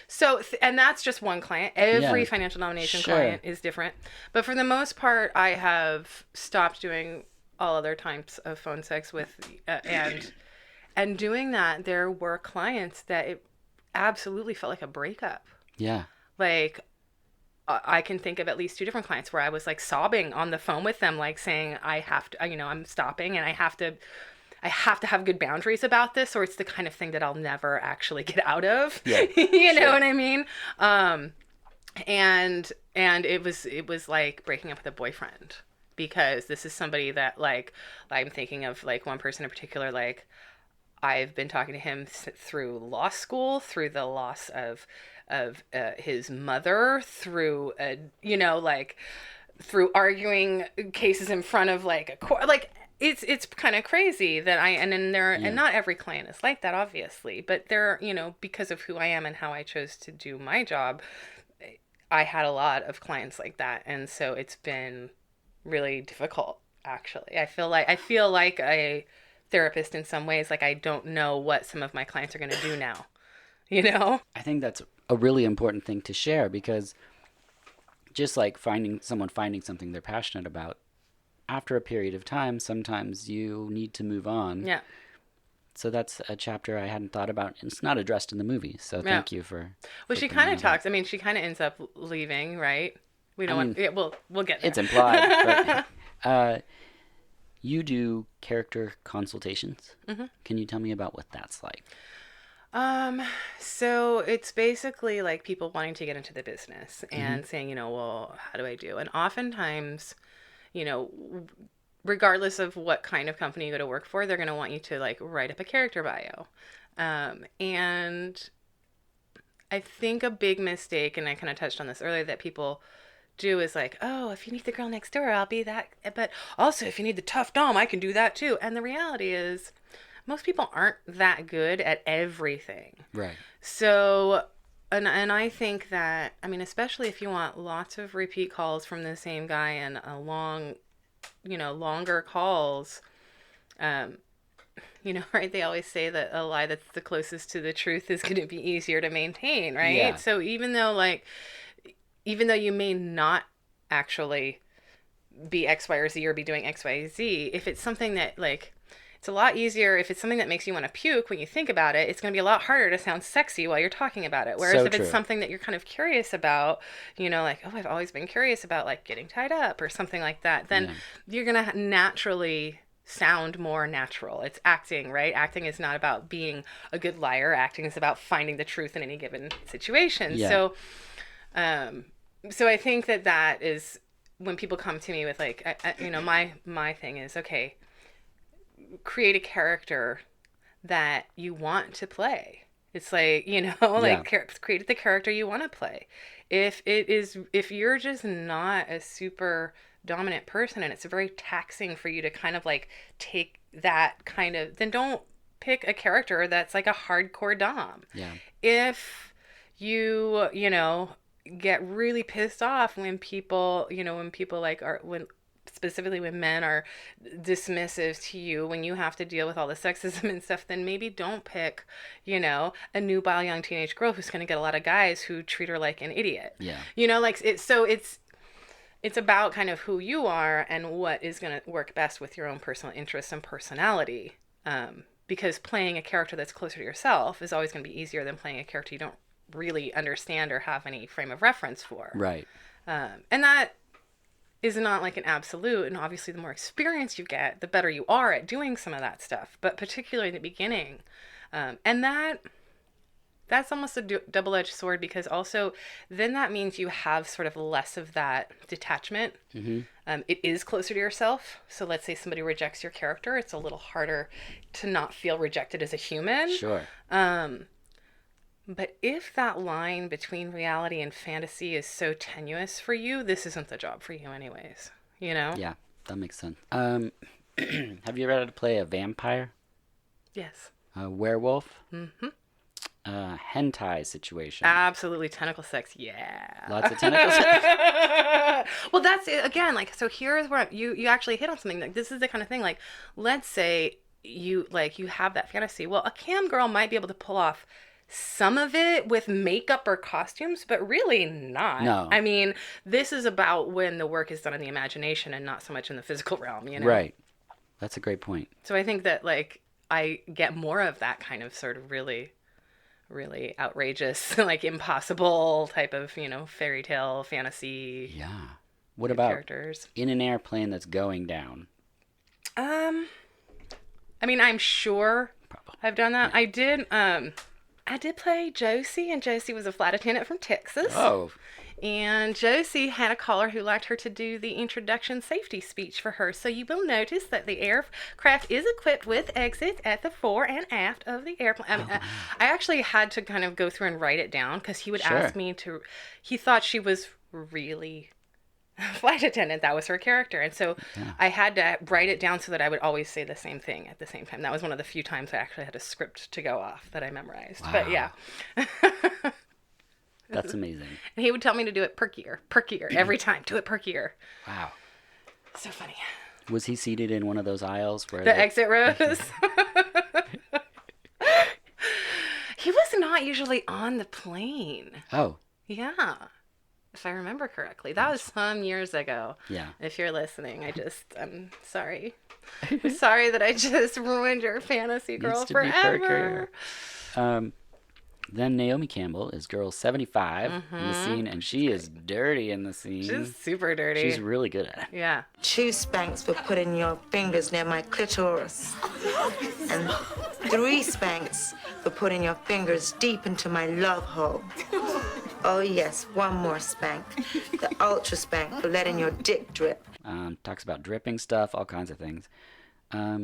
[SPEAKER 2] So and that's just one client. Every financial domination client is different, but for the most part, I have stopped doing all other types of phone sex with, and doing that, there were clients that it absolutely felt like a breakup.
[SPEAKER 1] Yeah.
[SPEAKER 2] Like, I can think of at least 2 different clients where I was like sobbing on the phone with them, like saying, I have to, I'm stopping, and I have to have good boundaries about this, or it's the kind of thing that I'll never actually get out of.
[SPEAKER 1] Yeah.
[SPEAKER 2] You know what I mean? And it was like breaking up with a boyfriend, because this is somebody that, like, I'm thinking of, like, one person in particular, like, I've been talking to him through law school, through the loss of his mother, through, you know, like, through arguing cases in front of, like, a court, like, it's kind of crazy that and not every client is like that, obviously, but there, you know, because of who I am and how I chose to do my job, I had a lot of clients like that. And so it's been really difficult, actually. I feel like a therapist in some ways. Like, I don't know what some of my clients are going to do now, you know?
[SPEAKER 1] I think that's a really important thing to share, because just like finding something they're passionate about, after a period of time, sometimes you need to move on.
[SPEAKER 2] Yeah.
[SPEAKER 1] So that's a chapter I hadn't thought about. It's not addressed in the movie, so thank you for...
[SPEAKER 2] Well, she kind of talks. I mean, she kind of ends up leaving, right? We don't want... Yeah, we'll get there.
[SPEAKER 1] It's implied, but... you do character consultations. Mm-hmm. Can you tell me about what that's like?
[SPEAKER 2] So it's basically like people wanting to get into the business and saying, you know, well, how do I do? And oftentimes, you know, regardless of what kind of company you go to work for, they're going to want you to, like, write up a character bio. And I think a big mistake, and I kind of touched on this earlier, that people do is like, oh, if you need the girl next door, I'll be that. But also, if you need the tough dom, I can do that too. And the reality is, most people aren't that good at everything. Right. So, and I think that, I mean, especially if you want lots of repeat calls from the same guy and a long, you know, longer calls, you know, right? They always say that a lie that's the closest to the truth is going to be easier to maintain, right? Yeah. So even though you may not actually be X, Y, or Z, or be doing X, Y, Z, if it's something that, like, it's a lot easier if it's something that makes you want to puke when you think about it. It's going to be a lot harder to sound sexy while you're talking about it. Whereas if it's something that you're kind of curious about, you know, like, oh, I've always been curious about, like, getting tied up or something like that, then you're going to naturally sound more natural. It's acting, right? Acting is not about being a good liar. Acting is about finding the truth in any given situation. Yeah. So I think that is when people come to me with, like, you know, my thing is, okay, create a character that you want to play. It's like, you know, like, create the character you want to play. If you're just not a super dominant person and it's very taxing for you to kind of, like, take that kind of, then don't pick a character that's like a hardcore dom. Yeah. If you know, get really pissed off when people, you know, specifically when men are dismissive to you, when you have to deal with all the sexism and stuff, then maybe don't pick, you know, a nubile young teenage girl who's going to get a lot of guys who treat her like an idiot. Yeah. You know, like, it's about kind of who you are and what is going to work best with your own personal interests and personality. Because playing a character that's closer to yourself is always going to be easier than playing a character you don't really understand or have any frame of reference for. Right. And that is not like an absolute, and obviously the more experience you get, the better you are at doing some of that stuff, but particularly in the beginning. And that's almost a double-edged sword, because also then that means you have sort of less of that detachment. Mm-hmm. It is closer to yourself. So let's say somebody rejects your character, it's a little harder to not feel rejected as a human. Sure. But if that line between reality and fantasy is so tenuous for you, this isn't the job for you anyways, you know? Yeah, that makes sense. Have you ever had to play a vampire? Yes. A werewolf? Mm-hmm. Hentai situation. Absolutely. Tentacle sex. Yeah. Lots of tentacle sex. Well, that's it. Again, like, so here's where you actually hit on something. Like, this is the kind of thing, like, let's say you have that fantasy. Well, a cam girl might be able to pull off some of it with makeup or costumes, but really not. No. I mean, this is about when the work is done in the imagination and not so much in the physical realm, you know? Right. That's a great point. So I think that, like, I get more of that kind of sort of really, really outrageous, like, impossible type of, you know, fairy tale fantasy. Yeah. What about characters in an airplane that's going down? I mean, I'm sure I've done that. Yeah. I did play Josie, and Josie was a flight attendant from Texas. Oh. And Josie had a caller who liked her to do the introduction safety speech for her. So you will notice that the aircraft is equipped with exits at the fore and aft of the airplane. I actually had to kind of go through and write it down because he would ask me to. He thought she was really a flight attendant. That was her character. And so I had to write it down so that I would always say the same thing at the same time. That was one of the few times I actually had a script to go off that I memorized.
[SPEAKER 1] Wow.
[SPEAKER 2] But yeah.
[SPEAKER 1] That's amazing.
[SPEAKER 2] And he would tell me to do it perkier, every time. Do it perkier.
[SPEAKER 1] Wow.
[SPEAKER 2] So funny.
[SPEAKER 1] Was he seated in one of those aisles where
[SPEAKER 2] The exit rows? He was not usually on the plane.
[SPEAKER 1] Oh.
[SPEAKER 2] Yeah. If I remember correctly. That was some years ago.
[SPEAKER 1] Yeah.
[SPEAKER 2] If you're listening, I'm sorry. I'm sorry that I just ruined your fantasy girl forever.
[SPEAKER 1] Then Naomi Campbell is girl 75 in the scene, and she is dirty in the scene.
[SPEAKER 2] She's super dirty.
[SPEAKER 1] She's really good at it.
[SPEAKER 2] Yeah.
[SPEAKER 8] 2 spanks for putting your fingers near my clitoris. And 3 spanks for putting your fingers deep into my love hole. Oh yes, 1 more spank. The ultra spank for letting your dick drip.
[SPEAKER 1] Talks about dripping stuff, all kinds of things.
[SPEAKER 2] Yeah,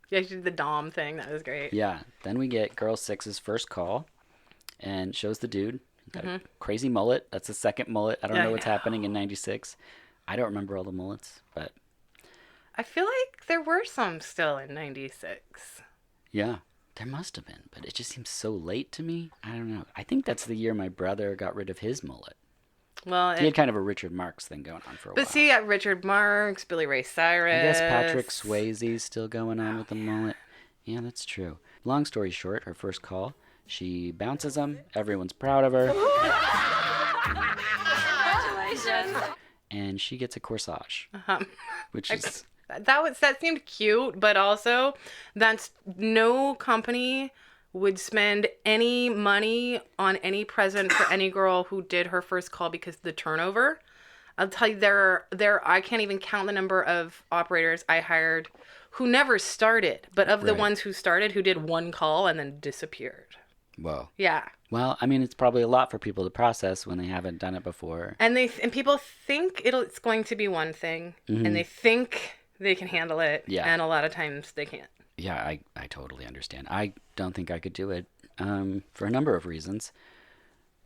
[SPEAKER 2] she did the Dom thing. That was great.
[SPEAKER 1] Yeah. Then we get girl 6's first call, and shows the dude. Got a crazy mullet. That's the second mullet. I don't know what's happening in 96. I don't remember all the mullets, but...
[SPEAKER 2] I feel like there were some still in 96.
[SPEAKER 1] Yeah. There must have been, but it just seems so late to me. I don't know. I think that's the year my brother got rid of his mullet.
[SPEAKER 2] Well,
[SPEAKER 1] he had kind of a Richard Marx thing going on for a while.
[SPEAKER 2] But see, Richard Marx, Billy Ray Cyrus.
[SPEAKER 1] I guess Patrick Swayze's still going on with the mullet. Yeah, that's true. Long story short, her first call, she bounces him. Everyone's proud of her.
[SPEAKER 2] Congratulations.
[SPEAKER 1] And she gets a corsage, which is...
[SPEAKER 2] That seemed cute, but also that's no company would spend any money on any present for any girl who did her first call because of the turnover. I'll tell you, I can't even count the number of operators I hired who never started, but of the ones who started, who did 1 call and then disappeared.
[SPEAKER 1] Whoa.
[SPEAKER 2] Yeah.
[SPEAKER 1] Well, I mean, it's probably a lot for people to process when they haven't done it before.
[SPEAKER 2] And people think it's going to be one thing, and they think they can handle it, and a lot of times they can't.
[SPEAKER 1] Yeah, I totally understand. I don't think I could do it for a number of reasons,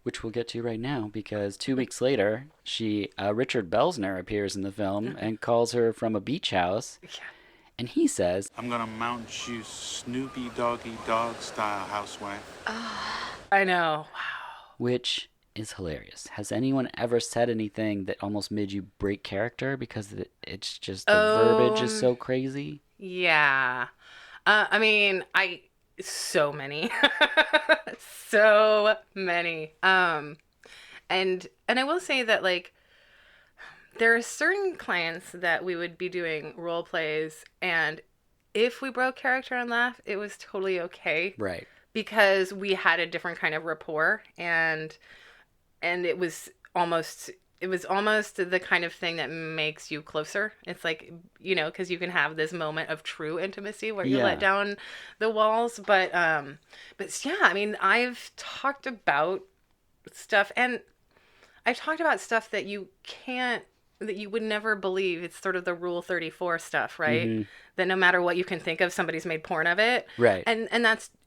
[SPEAKER 1] which we'll get to right now, because 2 weeks later, Richard Belzner appears in the film and calls her from a beach house. Yeah. And he says,
[SPEAKER 9] I'm gonna mount you Snoopy Doggy Dog style, housewife.
[SPEAKER 2] I know. Wow.
[SPEAKER 1] Which is hilarious. Has anyone ever said anything that almost made you break character because it's just the verbiage is so crazy?
[SPEAKER 2] Yeah. I mean, so many. So many. And I will say that, like, there are certain clients that we would be doing role plays, and if we broke character and laughed, it was totally okay.
[SPEAKER 1] Right. Because
[SPEAKER 2] we had a different kind of rapport, and it was almost the kind of thing that makes you closer. It's like, because you can have this moment of true intimacy where you let down the walls. But yeah, I mean, I've talked about stuff, and I've talked about stuff that you would never believe. It's sort of the Rule 34 stuff, right? Mm-hmm. That no matter what you can think of, somebody's made porn of it.
[SPEAKER 1] Right.
[SPEAKER 2] And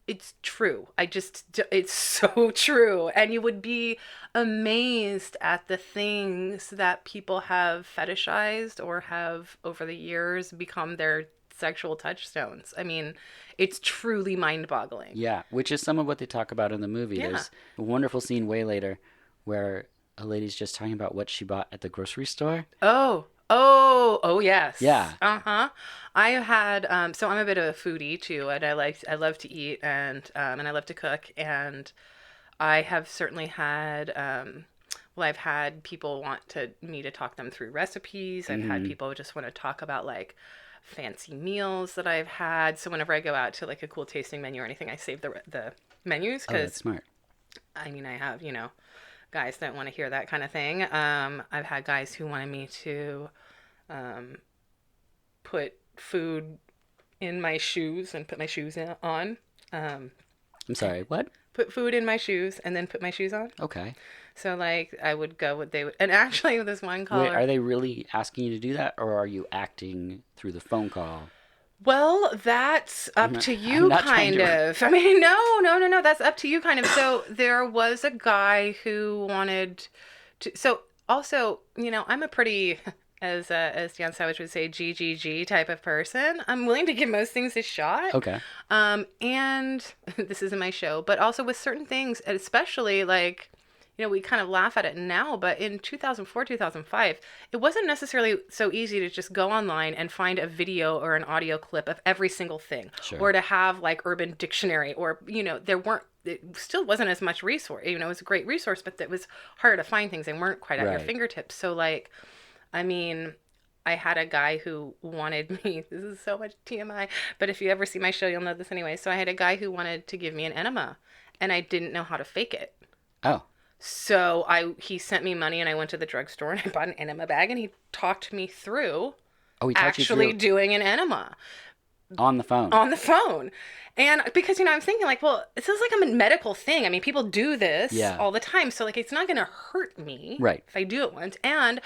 [SPEAKER 2] it's true. It's so true. And you would be amazed at the things that people have fetishized or have over the years become their sexual touchstones. I mean, it's truly mind-boggling.
[SPEAKER 1] Yeah, which is some of what they talk about in the movie. Yeah. There's a wonderful scene way later where a lady's just talking about what she bought at the grocery store.
[SPEAKER 2] Oh, yes.
[SPEAKER 1] Yeah.
[SPEAKER 2] Uh-huh. I had, so I'm a bit of a foodie too, and I love to eat, and I love to cook, and I have certainly had, I've had people want me to talk them through recipes. I've had people just want to talk about, like, fancy meals that I've had. So whenever I go out to, like, a cool tasting menu or anything, I save the menus.
[SPEAKER 1] Oh, that's smart.
[SPEAKER 2] I mean, I have, guys that want to hear that kind of thing. I've had guys who wanted me to put food in my shoes and put my shoes on.
[SPEAKER 1] I'm sorry, what?
[SPEAKER 2] Put food in my shoes and then put my shoes on.
[SPEAKER 1] Okay.
[SPEAKER 2] So like I would go with they would, and actually with this one caller.
[SPEAKER 1] Wait, are they really asking you to do that, or are you acting through the phone call?
[SPEAKER 2] Well, that's up to you,
[SPEAKER 1] not trying
[SPEAKER 2] kind
[SPEAKER 1] to-
[SPEAKER 2] of. I mean, no. That's up to you, kind of. So there was a guy who wanted to. So also, I'm a pretty, as Dan Savage would say, GGG type of person. I'm willing to give most things a shot.
[SPEAKER 1] Okay.
[SPEAKER 2] And this isn't my show, but also with certain things, especially like, we kind of laugh at it now, but in 2004, 2005, it wasn't necessarily so easy to just go online and find a video or an audio clip of every single thing,
[SPEAKER 1] Sure.
[SPEAKER 2] or to have like Urban Dictionary, or, it still wasn't as much resource. It was a great resource, but it was harder to find things. They weren't quite at your
[SPEAKER 1] Right.
[SPEAKER 2] fingertips. So like, I mean, I had a guy who wanted me, this is so much TMI, but if you ever see my show, you'll know this anyway. So I had a guy who wanted to give me an enema, and I didn't know how to fake it.
[SPEAKER 1] Oh.
[SPEAKER 2] So he sent me money, and I went to the drugstore and I bought an enema bag, and he talked me through
[SPEAKER 1] He talked you
[SPEAKER 2] actually
[SPEAKER 1] through
[SPEAKER 2] doing an enema
[SPEAKER 1] on the phone.
[SPEAKER 2] on the phone. And because, I'm thinking like, well, it sounds like I'm a medical thing. I mean, people do this all the time. So like, it's not going to hurt me
[SPEAKER 1] Right.
[SPEAKER 2] if I do it once. And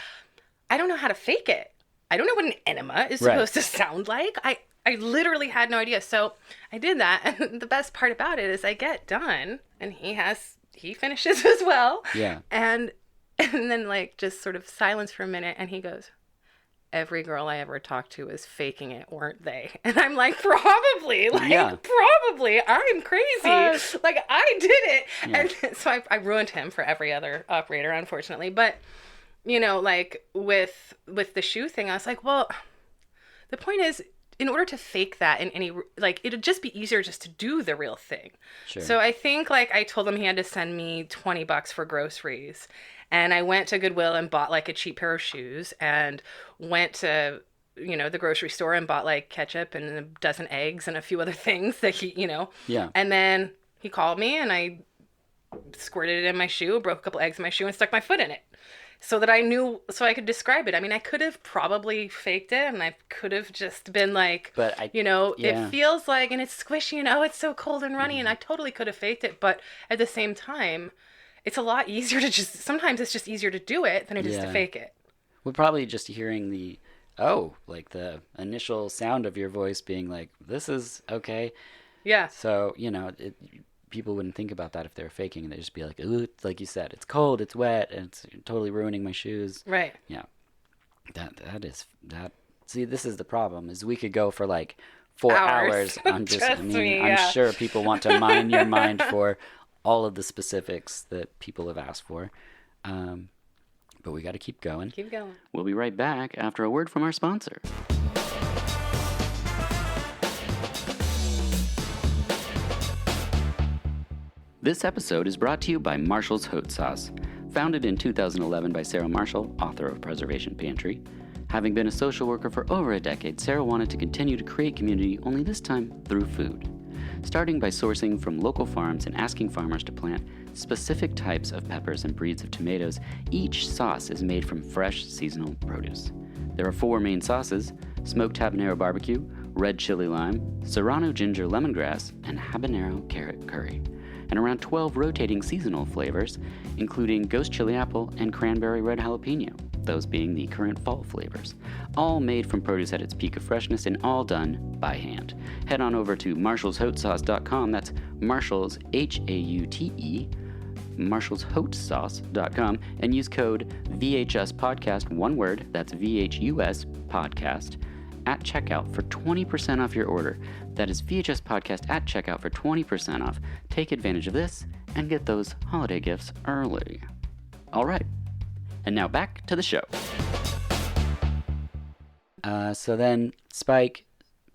[SPEAKER 2] I don't know how to fake it. I don't know what an enema is supposed to sound like. I literally had no idea. So I did that. And the best part about it is I get done, and he finishes as well.
[SPEAKER 1] Yeah.
[SPEAKER 2] And then like just sort of silence for a minute, and he goes, "Every girl I ever talked to is faking it, weren't they?" And I'm like, probably, probably. I'm crazy. Like, I did it.
[SPEAKER 1] Yeah.
[SPEAKER 2] And so I ruined him for every other operator, unfortunately. But, like with the shoe thing, I was like, well, the point is, in order to fake that in any, like, it'd just be easier just to do the real thing.
[SPEAKER 1] Sure.
[SPEAKER 2] So I think, like, I told him he had to send me $20 for groceries. And I went to Goodwill and bought, like, a cheap pair of shoes, and went to, the grocery store and bought, like, ketchup and a dozen eggs and a few other things that he,
[SPEAKER 1] Yeah.
[SPEAKER 2] And then he called me, and I squirted it in my shoe, broke a couple eggs in my shoe, and stuck my foot in it. So that I knew, so I could describe it. I mean, I could have probably faked it, and I could have just been like,
[SPEAKER 1] But
[SPEAKER 2] it feels like, and it's squishy, and it's so cold and runny, and I totally could have faked it. But at the same time, it's a lot easier to sometimes it's just easier to do it than it is to fake it.
[SPEAKER 1] We're probably just hearing the initial sound of your voice being like, this is okay.
[SPEAKER 2] Yeah.
[SPEAKER 1] So, people wouldn't think about that if they were faking, and they'd just be like, ooh, it's like you said, it's cold, it's wet, and it's totally ruining my shoes.
[SPEAKER 2] Right.
[SPEAKER 1] Yeah. See, this is the problem, is we could go for like 4 hours on just, I'm sure people want to mine your mind for all of the specifics that people have asked for. But we got to keep going.
[SPEAKER 2] Keep going.
[SPEAKER 1] We'll be right back after a word from our sponsor. This episode is brought to you by Marshall's Hot Sauce. Founded in 2011 by Sarah Marshall, author of Preservation Pantry. Having been a social worker for over a decade, Sarah wanted to continue to create community, only this time through food. Starting by sourcing from local farms and asking farmers to plant specific types of peppers and breeds of tomatoes, each sauce is made from fresh seasonal produce. There are 4 main sauces: smoked habanero barbecue, red chili lime, serrano ginger lemongrass, and habanero carrot curry. And around 12 rotating seasonal flavors, including ghost chili apple and cranberry red jalapeno, those being the current fall flavors. All made from produce at its peak of freshness and all done by hand. Head on over to marshallshotsauce.com, that's Marshall's, H-A-U-T-E, marshallshotsauce.com, and use code VHS Podcast, one word, that's VHUS Podcast, at checkout for 20% off your order. That is VHS Podcast at checkout for 20% off. Take advantage of this and get those holiday gifts early. All right, and now back to the show. So then Spike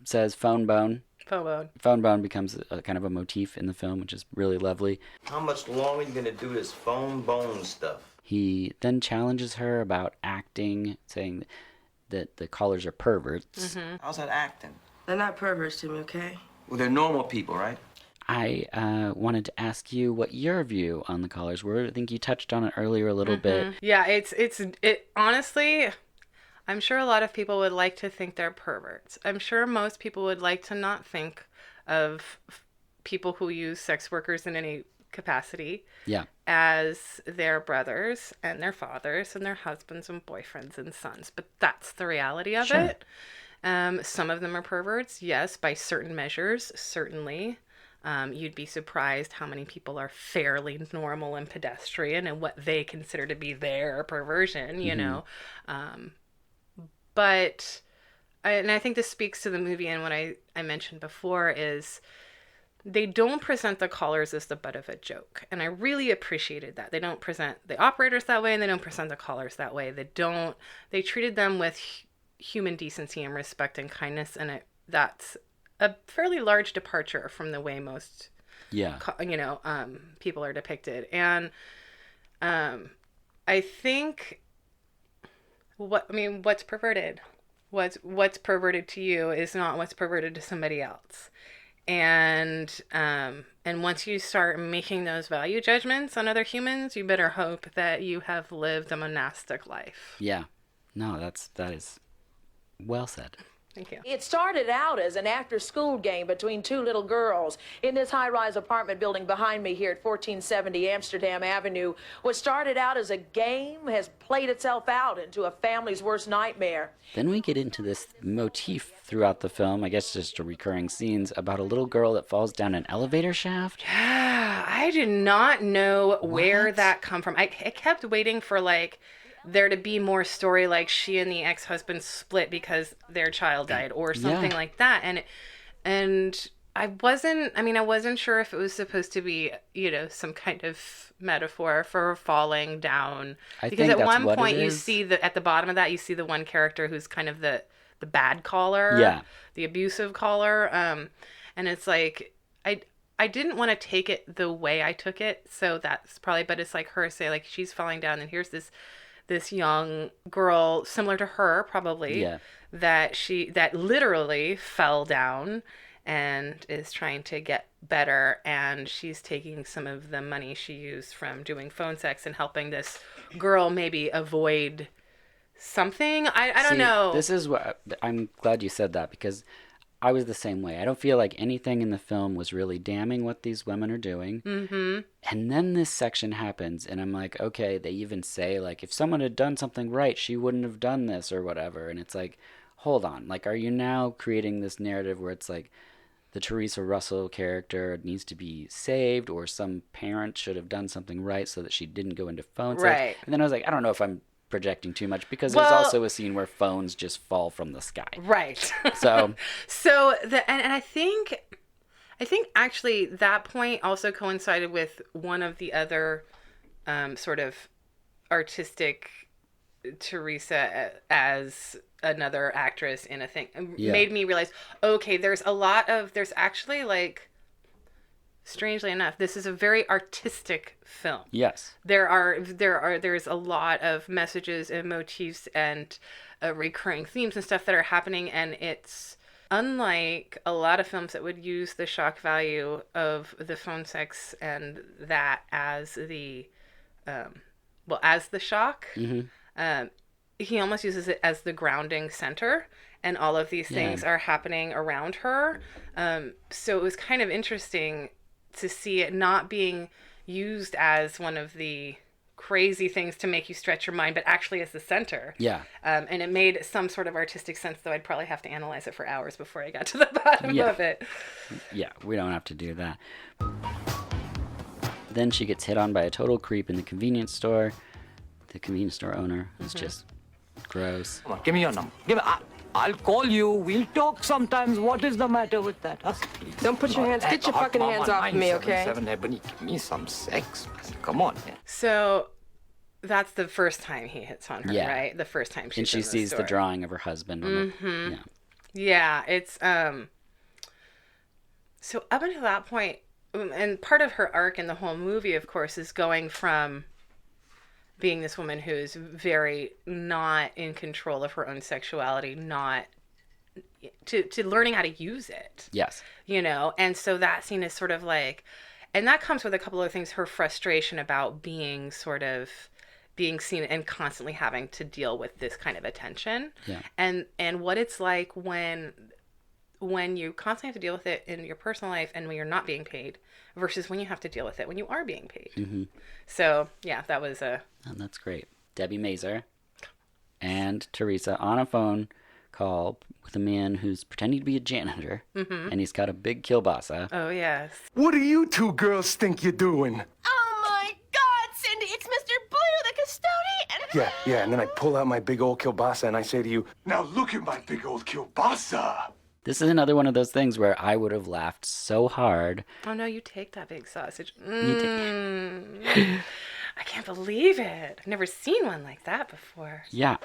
[SPEAKER 1] says phone bone.
[SPEAKER 2] Phone bone.
[SPEAKER 1] Phone bone becomes a kind of a motif in the film, which is really lovely.
[SPEAKER 7] How much longer are you gonna do this phone bone stuff?
[SPEAKER 1] He then challenges her about acting, saying that the callers are perverts.
[SPEAKER 2] Mm-hmm.
[SPEAKER 7] How's that acting?
[SPEAKER 8] They're not perverts to me, okay?
[SPEAKER 7] Well, they're normal people, right?
[SPEAKER 1] I wanted to ask you what your view on the callers were. I think you touched on it earlier a little bit.
[SPEAKER 2] Yeah, it honestly, I'm sure a lot of people would like to think they're perverts. I'm sure most people would like to not think of people who use sex workers in any capacity
[SPEAKER 1] Yeah.
[SPEAKER 2] as their brothers and their fathers and their husbands and boyfriends and sons. But that's the reality of
[SPEAKER 1] Sure.
[SPEAKER 2] it. Some of them are perverts, yes, by certain measures, certainly. You'd be surprised how many people are fairly normal and pedestrian and what they consider to be their perversion, you know. But, I think this speaks to the movie, and what I mentioned before is they don't present the callers as the butt of a joke. And I really appreciated that. They don't present the operators that way, and they don't present the callers that way. They treated them with human decency and respect and kindness, and that's a fairly large departure from the way most people are depicted. And I think what's perverted, what's perverted to you is not what's perverted to somebody else. And once you start making those value judgments on other humans, you better hope that you have lived a monastic life.
[SPEAKER 1] Yeah. No, that is well said.
[SPEAKER 2] Thank you.
[SPEAKER 10] It started out as an after-school game between two little girls in this high-rise apartment building behind me here at 1470 Amsterdam Avenue. What started out as a game has played itself out into a family's worst nightmare.
[SPEAKER 1] Then we get into this motif throughout the film, I guess just a recurring scenes, about a little girl that falls down an elevator shaft.
[SPEAKER 2] Yeah, I did not know where that come from. I kept waiting for, like, there to be more story, like she and the ex-husband split because their child died or something like that. And I wasn't sure if it was supposed to be, some kind of metaphor for falling down. Because at one point you see at the bottom of that, you see the one character who's kind of the bad caller, the abusive caller. And it's like, I didn't want to take it the way I took it. So that's probably, but it's like her say, like, she's falling down and here's this young girl similar to her probably that literally fell down and is trying to get better, and she's taking some of the money she used from doing phone sex and helping this girl maybe avoid something. I don't know.
[SPEAKER 1] This is what I'm glad you said that, because I was the same way. I don't feel like anything in the film was really damning what these women are doing. Mm-hmm. And then this section happens, and I'm like, okay, they even say, like, if someone had done something right, she wouldn't have done this or whatever. And it's like, hold on. Like, are you now creating this narrative where it's like the Teresa Russell character needs to be saved, or some parent should have done something right so that she didn't go into phone sex?
[SPEAKER 2] Right.
[SPEAKER 1] And then I was like, I don't know if I'm projecting too much, because there's also a scene where phones just fall from the sky.
[SPEAKER 2] Right.
[SPEAKER 1] So
[SPEAKER 2] and I think actually that point also coincided with one of the other sort of artistic Teresa as another actress in a thing made me realize, okay, there's actually, like, strangely enough, this is a very artistic film.
[SPEAKER 1] Yes.
[SPEAKER 2] There's a lot of messages and motifs and recurring themes and stuff that are happening, and it's unlike a lot of films that would use the shock value of the phone sex and that as the shock. Mm-hmm. He almost uses it as the grounding center, and all of these things are happening around her. So it was kind of interesting to see it not being used as one of the crazy things to make you stretch your mind, but actually as the center. Yeah. And it made some sort of artistic sense, though I'd probably have to analyze it for hours before I got to the bottom of it.
[SPEAKER 1] Yeah, we don't have to do that. Then she gets hit on by a total creep in the convenience store. The convenience store owner is just gross.
[SPEAKER 11] Come on, give me your number. I'll call you. We'll talk sometimes. What is the matter with that? Huh?
[SPEAKER 12] Don't put your hands. Get your fucking hands off of me, okay?
[SPEAKER 11] Ebony, give me some sex. Come on. Yeah.
[SPEAKER 2] So that's the first time he hits on her, right? The first time
[SPEAKER 1] she sees the drawing of her husband.
[SPEAKER 2] Mm-hmm. Yeah, it's so up until that point, and part of her arc in the whole movie, of course, is going from being this woman who's very not in control of her own sexuality, not to learning how to use it.
[SPEAKER 1] Yes.
[SPEAKER 2] And so that scene is sort of like, and that comes with a couple of things, her frustration about being seen and constantly having to deal with this kind of attention.
[SPEAKER 1] Yeah.
[SPEAKER 2] And what it's like when when you constantly have to deal with it in your personal life and when you're not being paid versus when you have to deal with it when you are being paid.
[SPEAKER 1] Mm-hmm.
[SPEAKER 2] So, yeah, that was a...
[SPEAKER 1] Oh, that's great. Debbie Mazur and Teresa on a phone call with a man who's pretending to be a janitor, and he's got a big kielbasa.
[SPEAKER 2] Oh, yes.
[SPEAKER 13] What do you two girls think you're doing?
[SPEAKER 14] Oh my God, Cindy, it's Mr. Blue, the custodian.
[SPEAKER 13] Yeah, and then I pull out my big old kielbasa and I say to you, now look at my big old kielbasa.
[SPEAKER 1] This is another one of those things where I would have laughed so hard.
[SPEAKER 2] Oh, no, you take that big sausage. I can't believe it. I've never seen one like that before.
[SPEAKER 1] Yeah.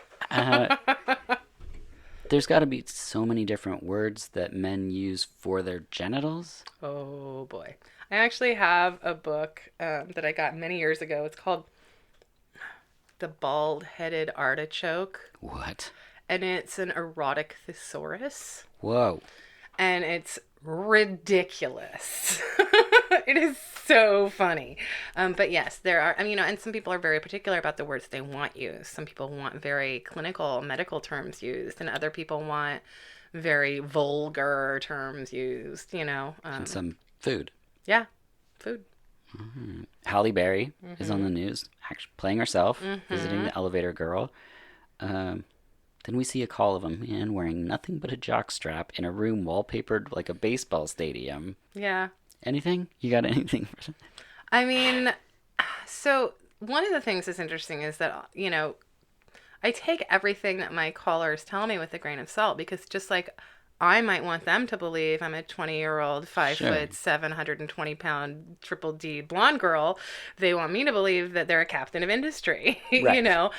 [SPEAKER 1] There's got to be so many different words that men use for their genitals.
[SPEAKER 2] Oh, boy. I actually have a book that I got many years ago. It's called The Bald-Headed Artichoke.
[SPEAKER 1] What?
[SPEAKER 2] And it's an erotic thesaurus.
[SPEAKER 1] Whoa.
[SPEAKER 2] And it's ridiculous. It is so funny. But yes, there are, and some people are very particular about the words they want used. Some people want very clinical medical terms used, and other people want very vulgar terms used,
[SPEAKER 1] And some food.
[SPEAKER 2] Yeah, food.
[SPEAKER 1] Mm-hmm. Halle Berry is on the news, actually playing herself, visiting the elevator girl. Then we see a call of a man wearing nothing but a jockstrap in a room wallpapered like a baseball stadium.
[SPEAKER 2] Yeah.
[SPEAKER 1] Anything? You got anything?
[SPEAKER 2] So one of the things that's interesting is that, I take everything that my callers tell me with a grain of salt, because just like I might want them to believe I'm a 20-year-old, 5 foot, 720-pound, triple D blonde girl. They want me to believe that they're a captain of industry,
[SPEAKER 1] right.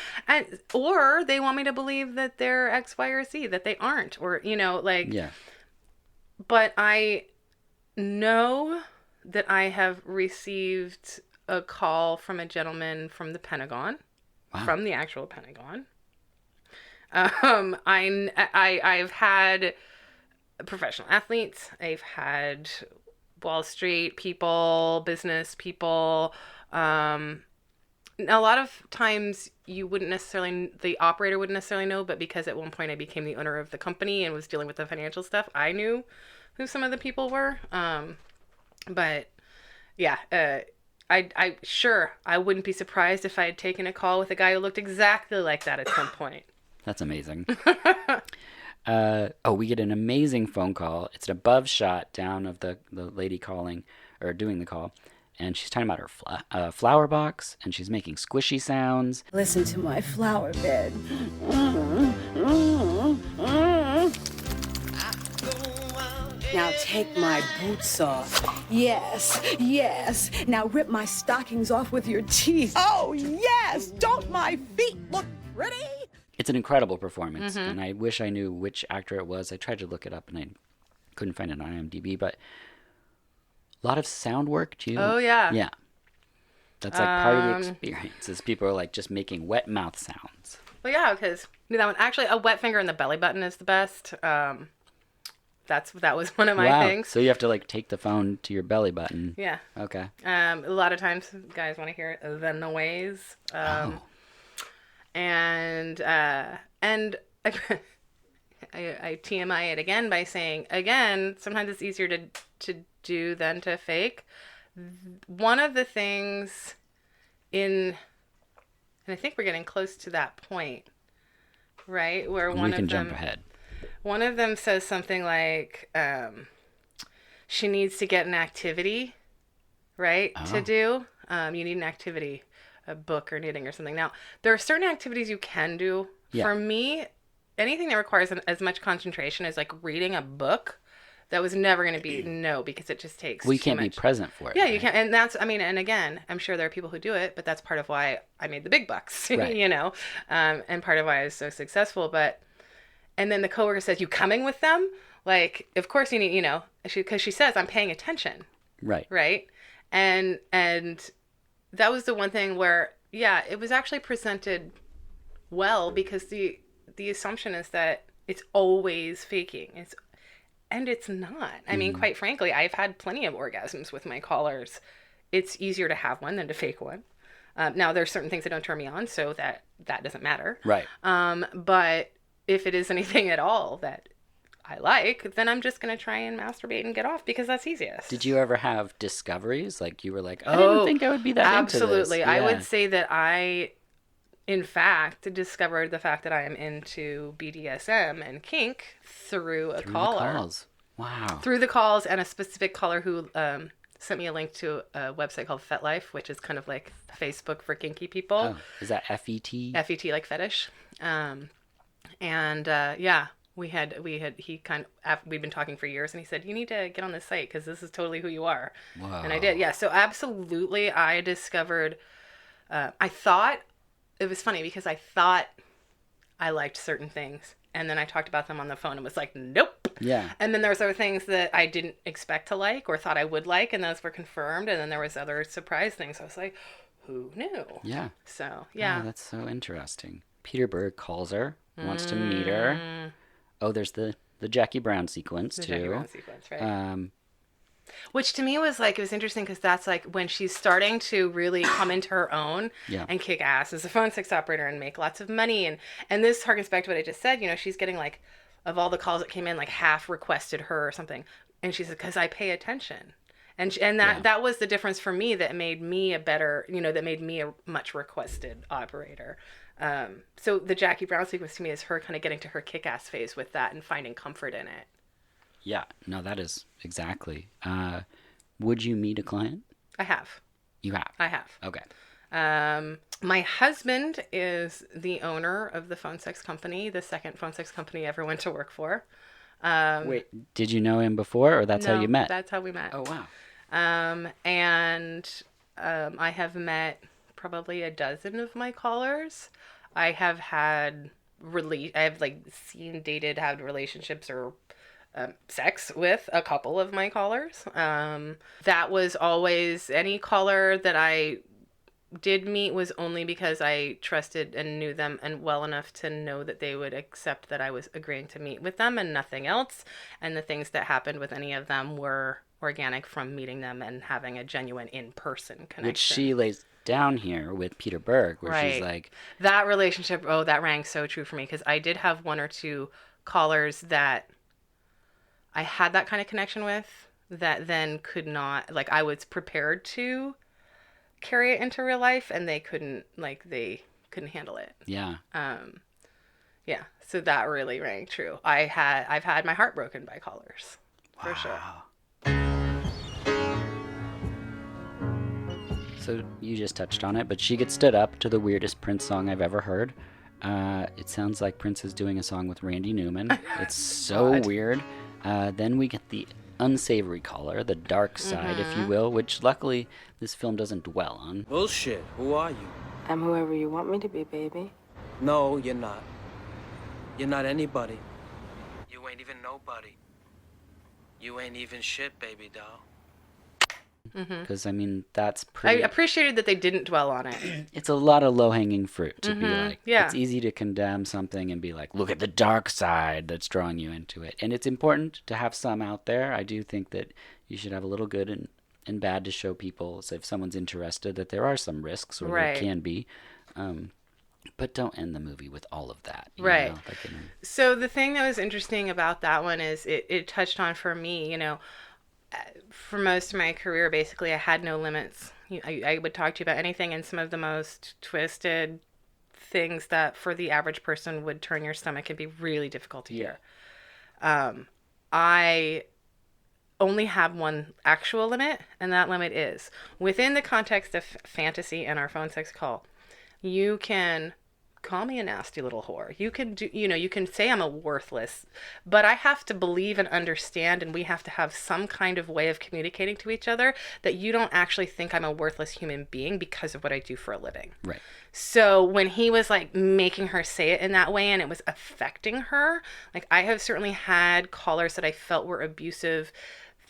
[SPEAKER 2] Or they want me to believe that they're X, Y, or Z, that they aren't, or,
[SPEAKER 1] Yeah.
[SPEAKER 2] But I know that I have received a call from a gentleman from the Pentagon, from the actual Pentagon. I've had professional athletes. I've had Wall Street people, business people. A lot of times the operator wouldn't necessarily know, but because at one point I became the owner of the company and was dealing with the financial stuff, I knew who some of the people were. But yeah, I wouldn't be surprised if I had taken a call with a guy who looked exactly like that at some point.
[SPEAKER 1] That's amazing. We get an amazing phone call. It's an above shot down of the lady calling or doing the call. And she's talking about her flower box, and she's making squishy sounds.
[SPEAKER 6] Listen to my flower bed. Now take my boots off. Yes. Now rip my stockings off with your teeth. Oh, yes. Don't my feet look pretty?
[SPEAKER 1] It's an incredible performance, and I wish I knew which actor it was. I tried to look it up, and I couldn't find it on IMDb, but a lot of sound work.
[SPEAKER 2] Oh, yeah.
[SPEAKER 1] Yeah. That's like part of the experience, is people are like just making wet mouth sounds.
[SPEAKER 2] Well, yeah, because that one, actually, a wet finger in the belly button is the best. That was one of my things.
[SPEAKER 1] So you have to like take the phone to your belly button.
[SPEAKER 2] Yeah.
[SPEAKER 1] Okay.
[SPEAKER 2] A lot of times guys want to hear the noise. And I TMI it again by saying, sometimes it's easier to do than to fake. One of the things and I think we're getting close to that point, right? Where
[SPEAKER 1] we can jump ahead.
[SPEAKER 2] One of them says something like, she needs to get an activity, right, to do. You need an activity, a book or knitting or something. Now, there are certain activities you can do.
[SPEAKER 1] Yeah.
[SPEAKER 2] For me, anything that requires as much concentration as like reading a book, that was never going to be because it just takes
[SPEAKER 1] We
[SPEAKER 2] too
[SPEAKER 1] can't
[SPEAKER 2] much.
[SPEAKER 1] be present for it.
[SPEAKER 2] Yeah,
[SPEAKER 1] right?
[SPEAKER 2] you can't. And that's, and again, I'm sure there are people who do it, but that's part of why I made the big bucks,
[SPEAKER 1] Right.
[SPEAKER 2] and part of why I was so successful. And then the coworker says, "You coming with them?" Like, of course you need, because she says, "I'm paying attention."
[SPEAKER 1] Right.
[SPEAKER 2] Right. And that was the one thing where, yeah, it was actually presented well, because the assumption is that it's always faking. And it's not. I mean, quite frankly, I've had plenty of orgasms with my callers. It's easier to have one than to fake one. Now, there's certain things that don't turn me on, so that doesn't matter.
[SPEAKER 1] Right.
[SPEAKER 2] But if it is anything at all that I like, then I'm just going to try and masturbate and get off because that's easiest.
[SPEAKER 1] Did you ever have discoveries? Like you were like, I didn't think I would be that
[SPEAKER 2] absolutely.
[SPEAKER 1] into this.
[SPEAKER 2] I would say that I, in fact, discovered the fact that I am into BDSM and kink through a caller.
[SPEAKER 1] The calls. Wow.
[SPEAKER 2] Through the calls and a specific caller who sent me a link to a website called FetLife, which is kind of like Facebook for kinky people.
[SPEAKER 1] Oh, is that FET?
[SPEAKER 2] FET, like fetish. We've been talking for years, and he said, you need to get on this site because this is totally who you are.
[SPEAKER 1] Wow.
[SPEAKER 2] And I did. Yeah. So absolutely. I discovered, I thought it was funny because I thought I liked certain things. And then I talked about them on the phone and was like, nope.
[SPEAKER 1] Yeah.
[SPEAKER 2] And then there's other things that I didn't expect to like or thought I would like, and those were confirmed. And then there was other surprise things. I was like, who knew?
[SPEAKER 1] Yeah.
[SPEAKER 2] So, yeah.
[SPEAKER 1] Oh, that's so interesting. Peter Berg calls her, wants to meet her. Oh, there's the Jackie Brown sequence, too.
[SPEAKER 2] Jackie Brown sequence, right. Which to me was like, it was interesting because that's like when she's starting to really come into her own and kick ass as a phone sex operator and make lots of money. And this harkens back to what I just said. You know, she's getting like, of all the calls that came in, like half requested her or something. And she said, because I pay attention. And that was the difference for me that made me that made me a much requested operator. So the Jackie Brown sequence to me is her kind of getting to her kick-ass phase with that and finding comfort in it.
[SPEAKER 1] Yeah, no, that is exactly. Would you meet a client?
[SPEAKER 2] I have.
[SPEAKER 1] You have?
[SPEAKER 2] I have.
[SPEAKER 1] Okay.
[SPEAKER 2] My husband is the owner of the phone sex company, the second phone sex company I ever went to work for.
[SPEAKER 1] Wait, did you know him before, or that's how you met?
[SPEAKER 2] That's how we met.
[SPEAKER 1] Oh, wow.
[SPEAKER 2] I have met probably a dozen of my callers. I have had seen, dated, had relationships or sex with a couple of my callers. That was always, any caller that I did meet was only because I trusted and knew them and well enough to know that they would accept that I was agreeing to meet with them and nothing else. And the things that happened with any of them were organic from meeting them and having a genuine in-person connection.
[SPEAKER 1] Which she lays down here with Peter Berg, where she's like...
[SPEAKER 2] That relationship, that rang so true for me because I did have one or two callers that I had that kind of connection with that then could not, like I was prepared to carry it into real life and they couldn't handle it.
[SPEAKER 1] Yeah.
[SPEAKER 2] Yeah. So that really rang true. I've had my heart broken by callers.
[SPEAKER 1] Wow.
[SPEAKER 2] For sure.
[SPEAKER 1] So you just touched on it, but she gets stood up to the weirdest Prince song I've ever heard. It sounds like Prince is doing a song with Randy Newman. It's so weird. Then we get the unsavory caller, the dark side, if you will, which luckily this film doesn't dwell on.
[SPEAKER 4] Bullshit. Who are you?
[SPEAKER 12] I'm whoever you want me to be, baby.
[SPEAKER 4] No, you're not. You're not anybody. You ain't even nobody. You ain't even shit, baby doll.
[SPEAKER 1] Because, I mean, that's pretty...
[SPEAKER 2] I appreciated that they didn't dwell on it.
[SPEAKER 1] It's a lot of low-hanging fruit to be like...
[SPEAKER 2] Yeah.
[SPEAKER 1] It's easy to condemn something and be like, look at the dark side that's drawing you into it. And it's important to have some out there. I do think that you should have a little good and bad to show people, so if someone's interested, that there are some risks, or there can be. But don't end the movie with all of that. You know?
[SPEAKER 2] So the thing that was interesting about that one is it touched on, for me, for most of my career, basically, I had no limits. I would talk to you about anything, and some of the most twisted things that for the average person would turn your stomach and be really difficult to hear. I only have one actual limit, and that limit is within the context of fantasy and our phone sex call. You can call me a nasty little whore. You can do, you can say I'm a worthless, but I have to believe and understand, and we have to have some kind of way of communicating to each other that you don't actually think I'm a worthless human being because of what I do for a living.
[SPEAKER 1] Right.
[SPEAKER 2] So when he was like making her say it in that way and it was affecting her, like I have certainly had callers that I felt were abusive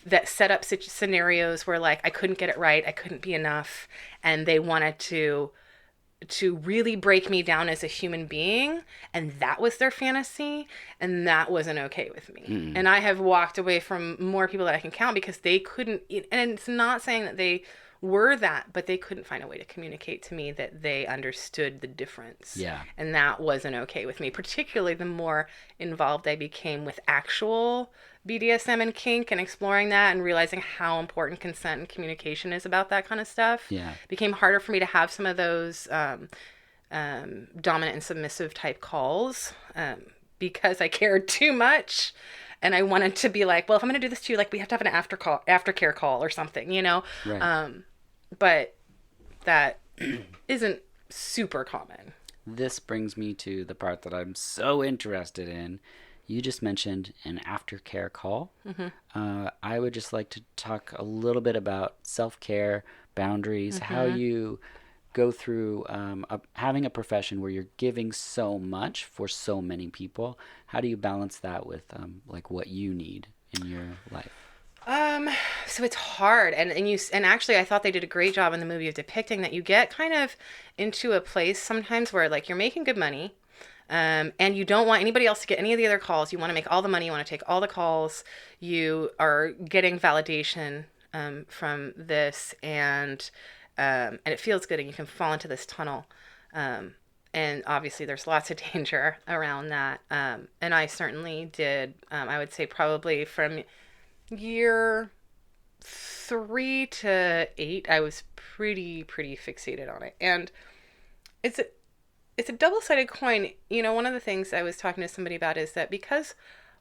[SPEAKER 2] that set up scenarios where like I couldn't get it right, I couldn't be enough, and they wanted to really break me down as a human being, and that was their fantasy, and that wasn't okay with me. And I have walked away from more people that I can count because they couldn't, and it's not saying that they were that, but they couldn't find a way to communicate to me that they understood the difference.
[SPEAKER 1] Yeah.
[SPEAKER 2] And that wasn't okay with me, particularly the more involved I became with actual BDSM and kink and exploring that and realizing how important consent and communication is about that kind of stuff.
[SPEAKER 1] Yeah.
[SPEAKER 2] It became harder for me to have some of those dominant and submissive type calls because I cared too much. And I wanted to be like, well, if I'm going to do this to you, like, we have to have an aftercare call or something, you know?
[SPEAKER 1] Right.
[SPEAKER 2] But that isn't super common.
[SPEAKER 1] This brings me to the part that I'm so interested in. You just mentioned an aftercare call. I would just like to talk a little bit about self-care, boundaries, how you go through having a profession where you're giving so much for so many people. How do you balance that with like what you need in your life?
[SPEAKER 2] So it's hard, and actually I thought they did a great job in the movie of depicting that you get kind of into a place sometimes where like you're making good money, and you don't want anybody else to get any of the other calls. You want to make all the money, you want to take all the calls, you are getting validation from this, and it feels good, and you can fall into this tunnel. And obviously there's lots of danger around that. And I certainly did, I would say probably from year 3 to 8, I was pretty fixated on it. And it's a double-sided coin. You know, one of the things I was talking to somebody about is that because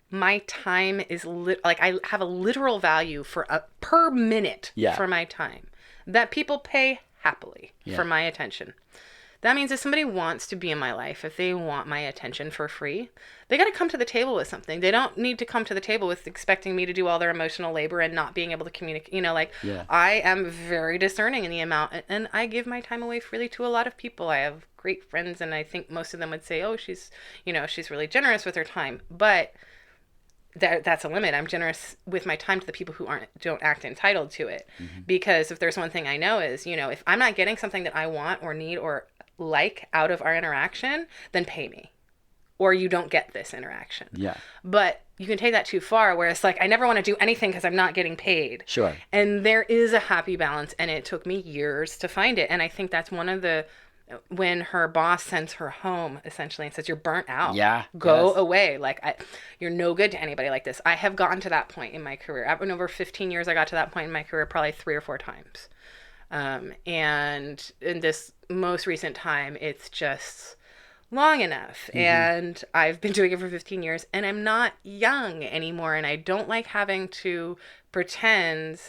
[SPEAKER 2] my time is like I have a literal value per minute for my time that people pay happily for my attention. That means if somebody wants to be in my life, if they want my attention for free, they got to come to the table with something. They don't need to come to the table with expecting me to do all their emotional labor and not being able to communicate. You know, like I am very discerning in the amount, and I give my time away freely to a lot of people. I have great friends, and I think most of them would say, oh, she's really generous with her time. But that's a limit. I'm generous with my time to the people who don't act entitled to it. Because if there's one thing I know is, if I'm not getting something that I want or need or like out of our interaction, then pay me, or you don't get this interaction. But you can take that too far, where it's like I never want to do anything because I'm not getting paid.
[SPEAKER 1] Sure. And
[SPEAKER 2] there is a happy balance, and it took me years to find it. And I think that's one of the when her boss sends her home essentially and says, you're burnt out. Go away. Like you're no good to anybody like this. I have gotten to that point in my career. I've been over 15 years. I got to that point in my career probably 3 or 4 times. And in this most recent time, it's just long enough. And I've been doing it for 15 years, and I'm not young anymore. And I don't like having to pretend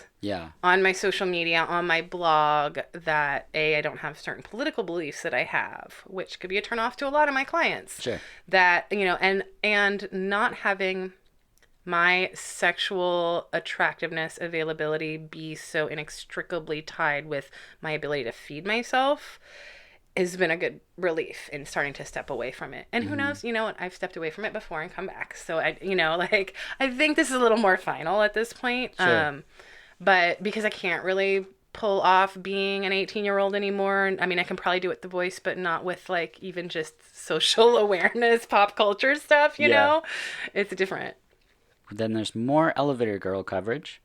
[SPEAKER 2] on my social media, on my blog, that I don't have certain political beliefs that I have, which could be a turnoff to a lot of my clients.
[SPEAKER 1] Sure.
[SPEAKER 2] That, and not having my sexual attractiveness, availability be so inextricably tied with my ability to feed myself has been a good relief in starting to step away from it. And who knows, I've stepped away from it before and come back. So I think this is a little more final at this point.
[SPEAKER 1] Sure.
[SPEAKER 2] But because I can't really pull off being an 18-year-old anymore. I mean, I can probably do it with the voice, but not with like even just social awareness, pop culture stuff, you know? It's different.
[SPEAKER 1] Then there's more Elevator Girl coverage.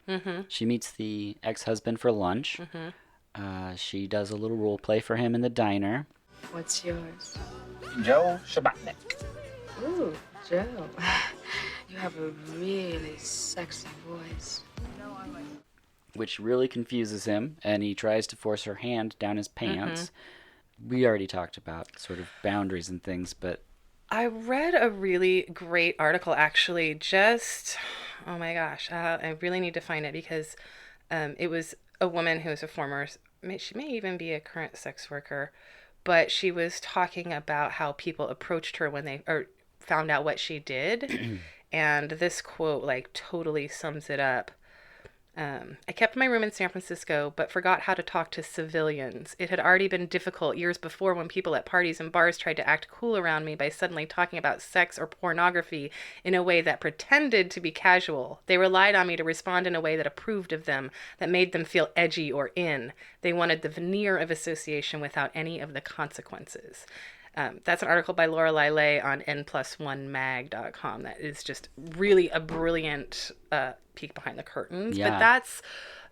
[SPEAKER 1] She meets the ex-husband for lunch. She does a little role play for him in the diner.
[SPEAKER 12] What's yours?
[SPEAKER 9] Joe Shabbatnik.
[SPEAKER 12] Ooh, Joe. You have a really sexy voice.
[SPEAKER 1] Which really confuses him, and he tries to force her hand down his pants. We already talked about sort of boundaries and things, but
[SPEAKER 2] I read a really great article, actually, oh my gosh, I really need to find it, because it was a woman who was a former, she may even be a current sex worker, but she was talking about how people approached her when they found out what she did. And this quote like totally sums it up. I kept my room in San Francisco, but forgot how to talk to civilians. It had already been difficult years before when people at parties and bars tried to act cool around me by suddenly talking about sex or pornography in a way that pretended to be casual. They relied on me to respond in a way that approved of them, that made them feel edgy or in. They wanted the veneer of association without any of the consequences. That's an article by Laura Lillet on n+1mag.com. That is just really a brilliant peek behind the curtains.
[SPEAKER 1] Yeah.
[SPEAKER 2] But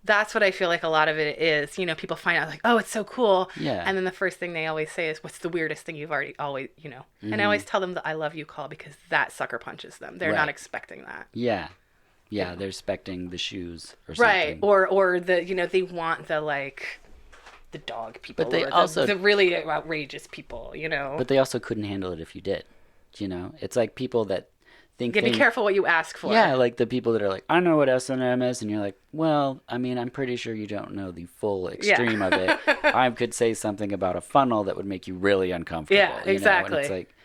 [SPEAKER 2] That's what I feel like a lot of it is. You know, people find out like, oh, it's so cool.
[SPEAKER 1] Yeah.
[SPEAKER 2] And then the first thing they always say is, what's the weirdest thing you've always, you know. And I always tell them the I love you call because that sucker punches them. They're not expecting that.
[SPEAKER 1] Yeah. Yeah, they're expecting the shoes or
[SPEAKER 2] right.
[SPEAKER 1] something.
[SPEAKER 2] Or the, you know, they want the like the dog people.
[SPEAKER 1] But they
[SPEAKER 2] or
[SPEAKER 1] also...
[SPEAKER 2] the really outrageous people, you know.
[SPEAKER 1] But they also couldn't handle it if you did. You know? It's like people that think
[SPEAKER 2] be careful what you ask for.
[SPEAKER 1] Yeah, like the people that are like, I know what S&M is, and you're like, well, I mean, I'm pretty sure you don't know the full extreme of it. I could say something about a funnel that would make you really uncomfortable.
[SPEAKER 2] Yeah, exactly.
[SPEAKER 1] You know? And it's like,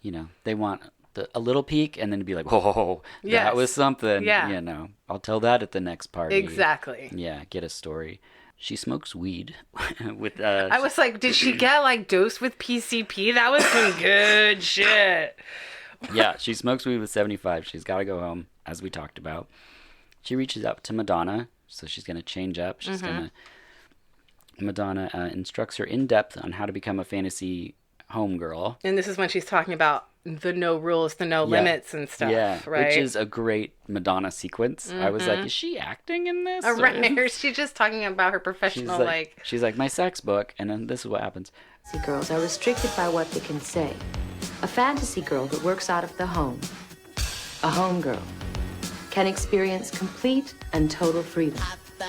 [SPEAKER 1] you know, they want a little peek and then to be like, whoa, that was something.
[SPEAKER 2] Yeah.
[SPEAKER 1] You know, I'll tell that at the next party.
[SPEAKER 2] Exactly.
[SPEAKER 1] Yeah, get a story. She smokes weed with
[SPEAKER 2] I was like, did she get like dosed with PCP? That was some good shit.
[SPEAKER 1] Yeah, she smokes weed with 75. She's got to go home, as we talked about. She reaches out to Madonna, so she's going to change up. She's going to... Madonna instructs her in depth on how to become a fantasy homegirl.
[SPEAKER 2] And this is when she's talking about the no rules, the no limits and stuff, right?
[SPEAKER 1] Which is a great Madonna sequence. I was like, is she acting in this?
[SPEAKER 2] Right, or is she just talking about her professional,
[SPEAKER 1] She's like, my sex book, and then this is what happens.
[SPEAKER 3] Fantasy girls are restricted by what they can say. A fantasy girl that works out of the home, a home girl, can experience complete and total freedom.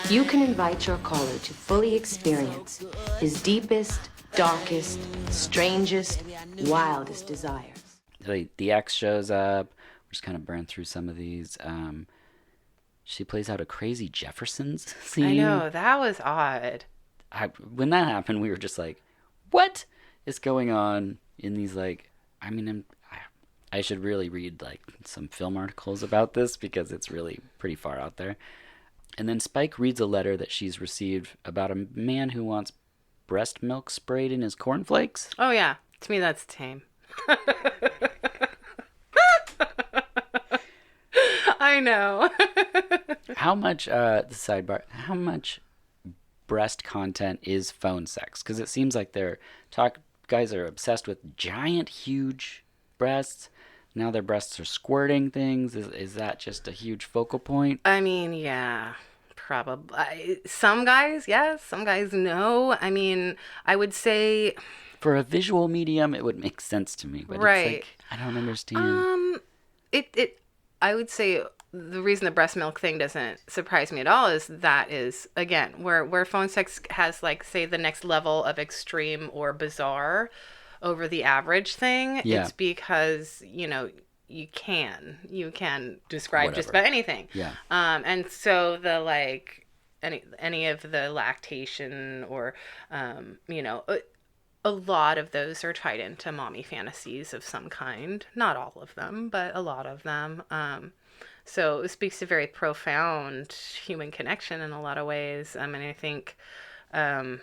[SPEAKER 3] You can invite your caller to fully experience his deepest, darkest, strangest, wildest desires.
[SPEAKER 1] The ex shows up. We're just kind of burn through some of these. She plays out a crazy Jeffersons scene.
[SPEAKER 2] I know, that was odd.
[SPEAKER 1] When that happened, we were just like, what is going on in these, like, I mean, I should really read, like, some film articles about this because it's really pretty far out there. And then Spike reads a letter that she's received about a man who wants breast milk sprayed in his cornflakes.
[SPEAKER 2] Oh, yeah. To me, that's tame. I know.
[SPEAKER 1] How much, the sidebar, how much breast content is phone sex? Because it seems like guys are obsessed with giant, huge breasts. Now their breasts are squirting things. Is that just a huge focal point?
[SPEAKER 2] I mean, yeah, probably. Some guys, yes. Some guys, no. I mean, I would say...
[SPEAKER 1] For a visual medium, it would make sense to me. But
[SPEAKER 2] right.
[SPEAKER 1] It's like, I don't understand.
[SPEAKER 2] I would say the reason the breast milk thing doesn't surprise me at all is again, where phone sex has, like, say, the next level of extreme or bizarre over the average thing.
[SPEAKER 1] Yeah.
[SPEAKER 2] It's because, you know, you can describe
[SPEAKER 1] Whatever.
[SPEAKER 2] just about anything.
[SPEAKER 1] Yeah.
[SPEAKER 2] And so the, like, any of the lactation or, you know, a lot of those are tied into mommy fantasies of some kind. Not all of them, but a lot of them. So it speaks to very profound human connection in a lot of ways. I mean, I think a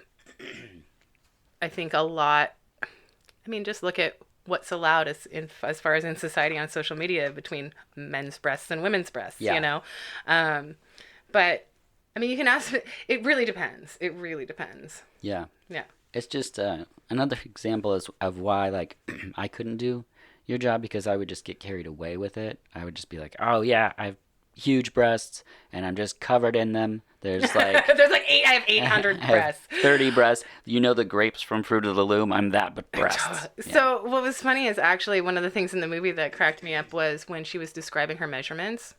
[SPEAKER 2] lot. I mean, just look at what's allowed as far as in society on social media between men's breasts and women's breasts.
[SPEAKER 1] Yeah.
[SPEAKER 2] You know, but I mean, you can ask. It really depends. It really depends.
[SPEAKER 1] Yeah.
[SPEAKER 2] Yeah.
[SPEAKER 1] It's just another example of why, like, I couldn't do your job because I would just get carried away with it. I would just be like, oh, yeah, I have huge breasts and I'm just covered in them. There's like...
[SPEAKER 2] I have 800 breasts.
[SPEAKER 1] 30 breasts. You know the grapes from Fruit of the Loom? I'm that, but breasts. Yeah.
[SPEAKER 2] So what was funny is actually one of the things in the movie that cracked me up was when she was describing her measurements.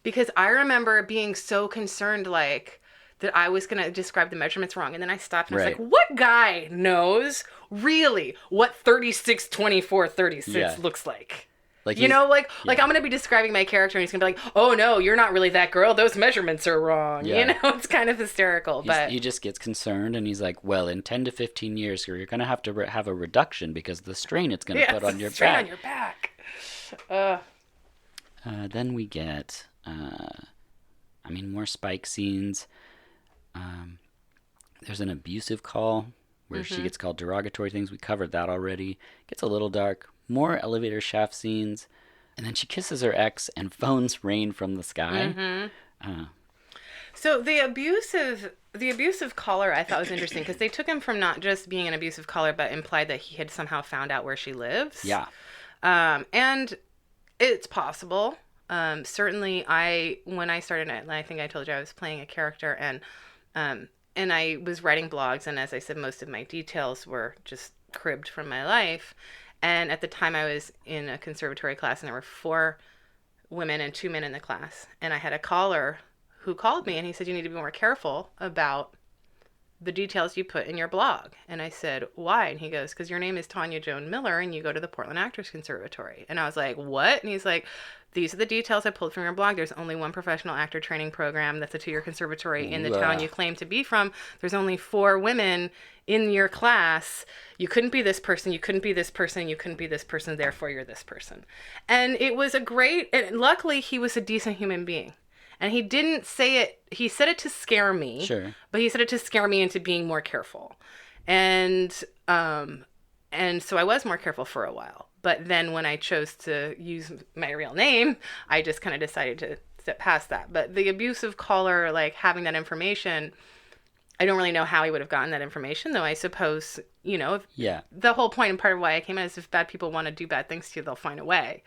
[SPEAKER 2] Because I remember being so concerned, like... that I was going to describe the measurements wrong. And then I stopped and I was like, what guy knows really what 36, 24, 36 looks like? Like, you know, like I'm going to be describing my character and he's going to be like, oh no, you're not really that girl. Those measurements are wrong. Yeah. You know, it's kind of hysterical. But
[SPEAKER 1] he just gets concerned and he's like, well, in 10 to 15 years, you're going to have a reduction because of the strain it's going to put on your back.
[SPEAKER 2] Strain on your back.
[SPEAKER 1] Then we get, more Spike scenes. There's an abusive call where she gets called derogatory things. We covered that already. Gets a little dark. More elevator shaft scenes. And then she kisses her ex and phones rain from the sky.
[SPEAKER 2] So the abusive caller I thought was interesting because they took him from not just being an abusive caller but implied that he had somehow found out where she lives.
[SPEAKER 1] Yeah.
[SPEAKER 2] And it's possible. Certainly, when I started it, I think I told you I was playing a character, and I was writing blogs, and as I said, most of my details were just cribbed from my life. And at the time, I was in a conservatory class, and there were 4 women and 2 men in the class. And I had a caller who called me, and he said, you need to be more careful about the details you put in your blog. And I said, why? And he goes, because your name is Tonya Jone Miller, and you go to the Portland Actors Conservatory. And I was like, what? And he's like, these are the details I pulled from your blog. There's only one professional actor training program that's a 2-year conservatory in the town you claim to be from. There's only 4 women in your class. You couldn't be this person. You couldn't be this person. You couldn't be this person. Therefore, you're this person. And it was and luckily, he was a decent human being. And he didn't say it, he said it to scare me.
[SPEAKER 1] Sure.
[SPEAKER 2] But he said it to scare me into being more careful. And so I was more careful for a while. But then when I chose to use my real name, I just kind of decided to step past that. But the abusive caller, like having that information, I don't really know how he would have gotten that information, though I suppose, the whole point and part of why I came out is if bad people want to do bad things to you, they'll find a way.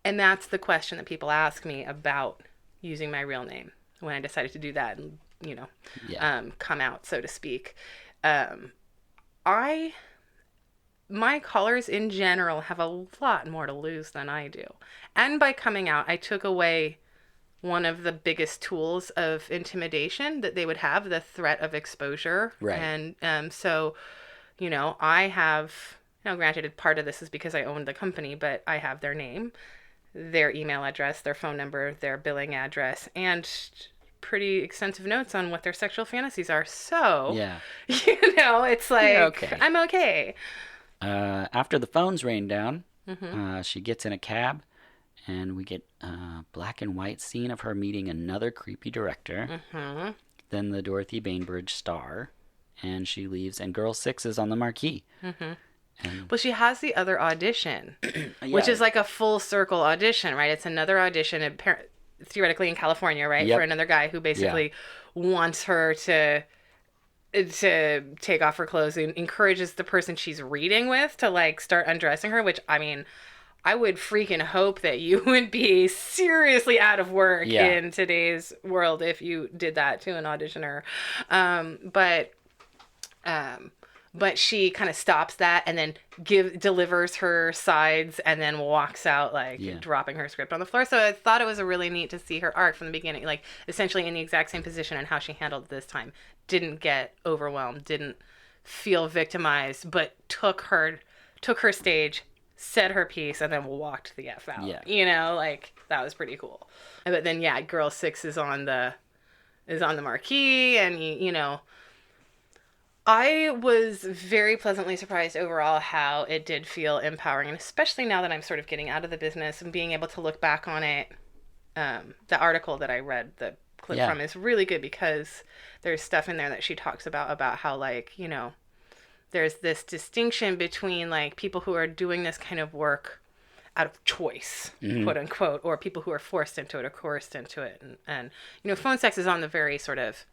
[SPEAKER 2] And that's the question that people ask me about using my real name when I decided to do that and, come out, so to speak. My callers in general have a lot more to lose than I do. And by coming out, I took away one of the biggest tools of intimidation that they would have, the threat of exposure.
[SPEAKER 1] Right.
[SPEAKER 2] And so, I have, granted, part of this is because I owned the company, but I have their name, their email address, their phone number, their billing address, and pretty extensive notes on what their sexual fantasies are. So, it's like,
[SPEAKER 1] okay.
[SPEAKER 2] I'm okay.
[SPEAKER 1] After the phones rain down,
[SPEAKER 2] Mm-hmm.
[SPEAKER 1] she gets in a cab, and we get a black and white scene of her meeting another creepy director.
[SPEAKER 2] Mm-hmm.
[SPEAKER 1] Then the Dorothy Bainbridge star, and she leaves, and Girl 6 is on the marquee.
[SPEAKER 2] Mm-hmm.
[SPEAKER 1] And
[SPEAKER 2] Well, she has the other audition, which is like a full circle audition, right? It's another audition, theoretically in California, right?
[SPEAKER 1] Yep.
[SPEAKER 2] For another guy who basically wants her to take off her clothes and encourages the person she's reading with to like start undressing her, which I mean, I would freaking hope that you would be seriously out of work in today's world if you did that to an auditioner. But she kind of stops that and then delivers her sides and then walks out dropping her script on the floor. So I thought it was really neat to see her arc from the beginning, like essentially in the exact same position and how she handled it this time. Didn't get overwhelmed, didn't feel victimized, but took her stage, said her piece, and then walked the F out.
[SPEAKER 1] Yeah.
[SPEAKER 2] That was pretty cool. But then Girl 6 is on the marquee, and I was very pleasantly surprised overall how it did feel empowering, and especially now that I'm sort of getting out of the business and being able to look back on it. The article that I read the clip from is really good because there's stuff in there that she talks about how there's this distinction between people who are doing this kind of work out of choice, quote unquote, or people who are forced into it or coerced into it. And phone sex is on the very sort of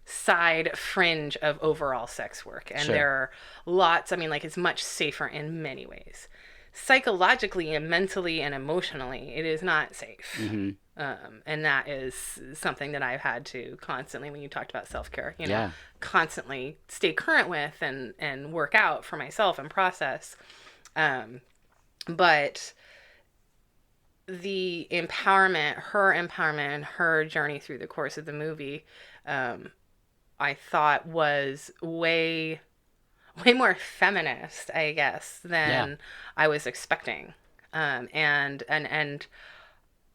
[SPEAKER 2] side fringe of overall sex work. And there are lots, it's much safer in many ways. Psychologically and mentally and emotionally, it is not safe.
[SPEAKER 1] Mm-hmm.
[SPEAKER 2] And that is something that I've had to constantly, when you talked about self-care, constantly stay current with and work out for myself and process. But the empowerment, her journey through the course of the movie, I thought was way more feminist, I guess, than I was expecting. And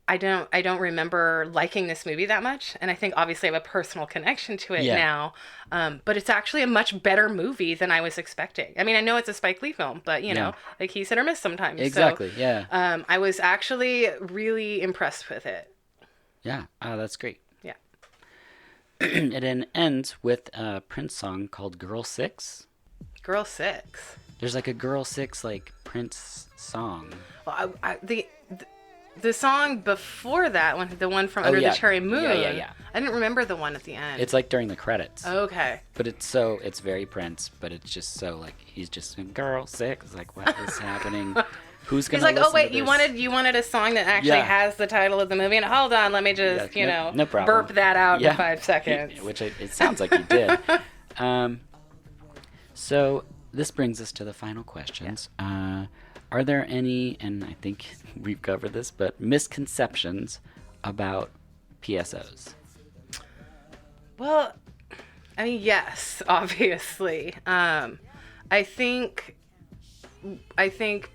[SPEAKER 2] I don't remember liking this movie that much, and I think obviously I have a personal connection to it now. But it's actually a much better movie than I was expecting. I mean, I know it's a Spike Lee film, but he's hit or miss sometimes.
[SPEAKER 1] Exactly.
[SPEAKER 2] So, I was actually really impressed with it.
[SPEAKER 1] Yeah. Oh, that's great.
[SPEAKER 2] Yeah.
[SPEAKER 1] It then ends with a Prince song called Girl 6.
[SPEAKER 2] Girl 6.
[SPEAKER 1] There's a Girl 6 Prince song.
[SPEAKER 2] Well, the song before that one, the one from Under the Cherry Moon.
[SPEAKER 1] Yeah.
[SPEAKER 2] I didn't remember the one at the end.
[SPEAKER 1] It's during the credits.
[SPEAKER 2] Okay.
[SPEAKER 1] But it's very Prince, but it's just so he's just Girl 6. What is happening? Who's gonna?
[SPEAKER 2] He's like,
[SPEAKER 1] listen
[SPEAKER 2] oh wait,
[SPEAKER 1] to
[SPEAKER 2] you
[SPEAKER 1] this?
[SPEAKER 2] wanted a song that actually has the title of the movie, and hold on, let me just
[SPEAKER 1] no problem.
[SPEAKER 2] burp that out in 5 seconds.
[SPEAKER 1] Which it sounds like you did. So this brings us to the final questions. Are there any, and I think we've covered this, but misconceptions about PSOs?
[SPEAKER 2] Well, I mean, yes, obviously. I think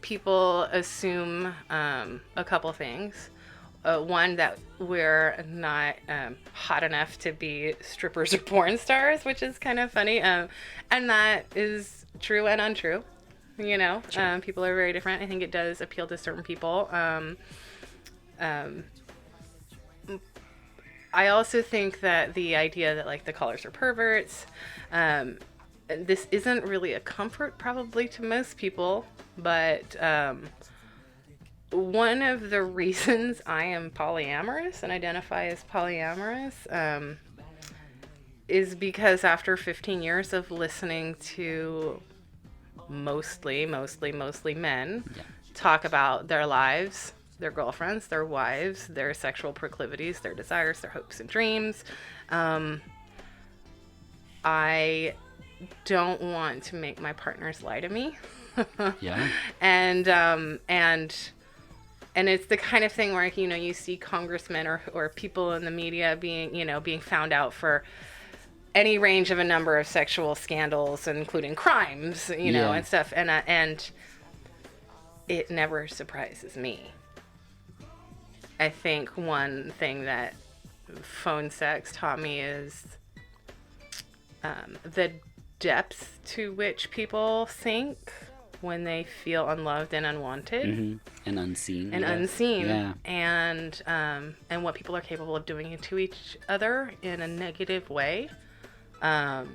[SPEAKER 2] people assume a couple things. One, that we're not hot enough to be strippers or porn stars, which is kind of funny. And that is true and untrue. Sure. People are very different. I think it does appeal to certain people. I also think that the idea that like the callers are perverts, this isn't really a comfort probably to most people, but one of the reasons I am polyamorous and identify as polyamorous is because after 15 years of listening to mostly men talk about their lives, their girlfriends, their wives, their sexual proclivities, their desires, their hopes and dreams, I don't want to make my partners lie to me.
[SPEAKER 1] Yeah.
[SPEAKER 2] And it's the kind of thing where, you see congressmen or people in the media being found out for any range of a number of sexual scandals, including crimes, and stuff. And it never surprises me. I think one thing that phone sex taught me is the depth to which people sink when they feel unloved and unwanted.
[SPEAKER 1] Mm-hmm. And unseen.
[SPEAKER 2] Yeah. And what people are capable of doing to each other in a negative way. But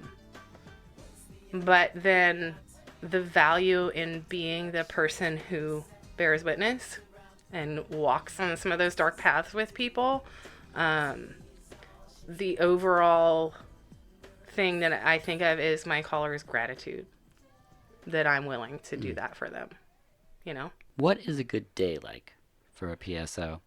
[SPEAKER 2] then the value in being the person who bears witness and walks on some of those dark paths with people, the overall thing that I think of is my caller's gratitude that I'm willing to do that for them,
[SPEAKER 1] What is a good day like for a PSO?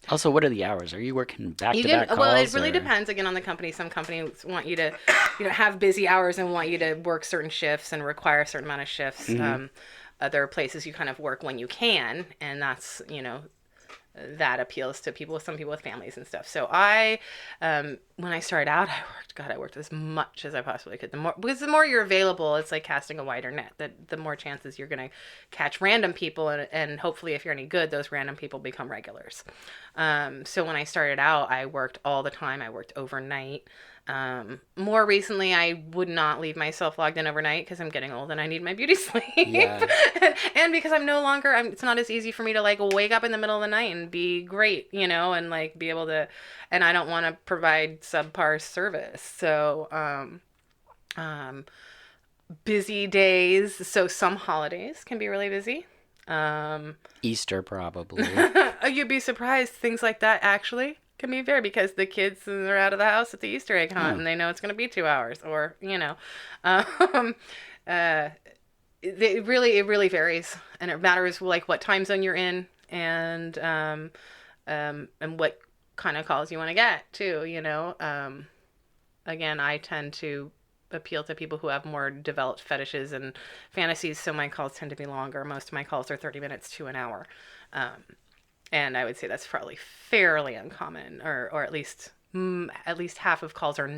[SPEAKER 1] Also, what are the hours? Are you working back-to-back calls?
[SPEAKER 2] Well, it really depends, again, on the company. Some companies want you to, have busy hours and want you to work certain shifts and require a certain amount of shifts.
[SPEAKER 1] Mm-hmm.
[SPEAKER 2] Other places you kind of work when you can, and that's, that appeals to some people with families and stuff. So when I started out, I worked as much as I possibly could. Because the more you're available, it's like casting a wider net. The more chances you're going to catch random people, and hopefully if you're any good, those random people become regulars. So when I started out, I worked all the time. I worked overnight. More recently, I would not leave myself logged in overnight because I'm getting old and I need my beauty sleep. Yeah. and because I'm no longer, it's not as easy for me to like wake up in the middle of the night and be great, and like be able to, and I don't want to provide subpar service. So, busy days. So some holidays can be really busy.
[SPEAKER 1] Easter, probably.
[SPEAKER 2] You'd be surprised. Things like that actually can be very, because the kids are out of the house at the Easter egg hunt and they know it's going to be 2 hours, or it really varies, and it matters like what time zone you're in, and what kind of calls you want to get too. Again, I tend to appeal to people who have more developed fetishes and fantasies, so my calls tend to be longer. Most of my calls are 30 minutes to an hour. And I would say that's probably fairly uncommon, or at least half of calls are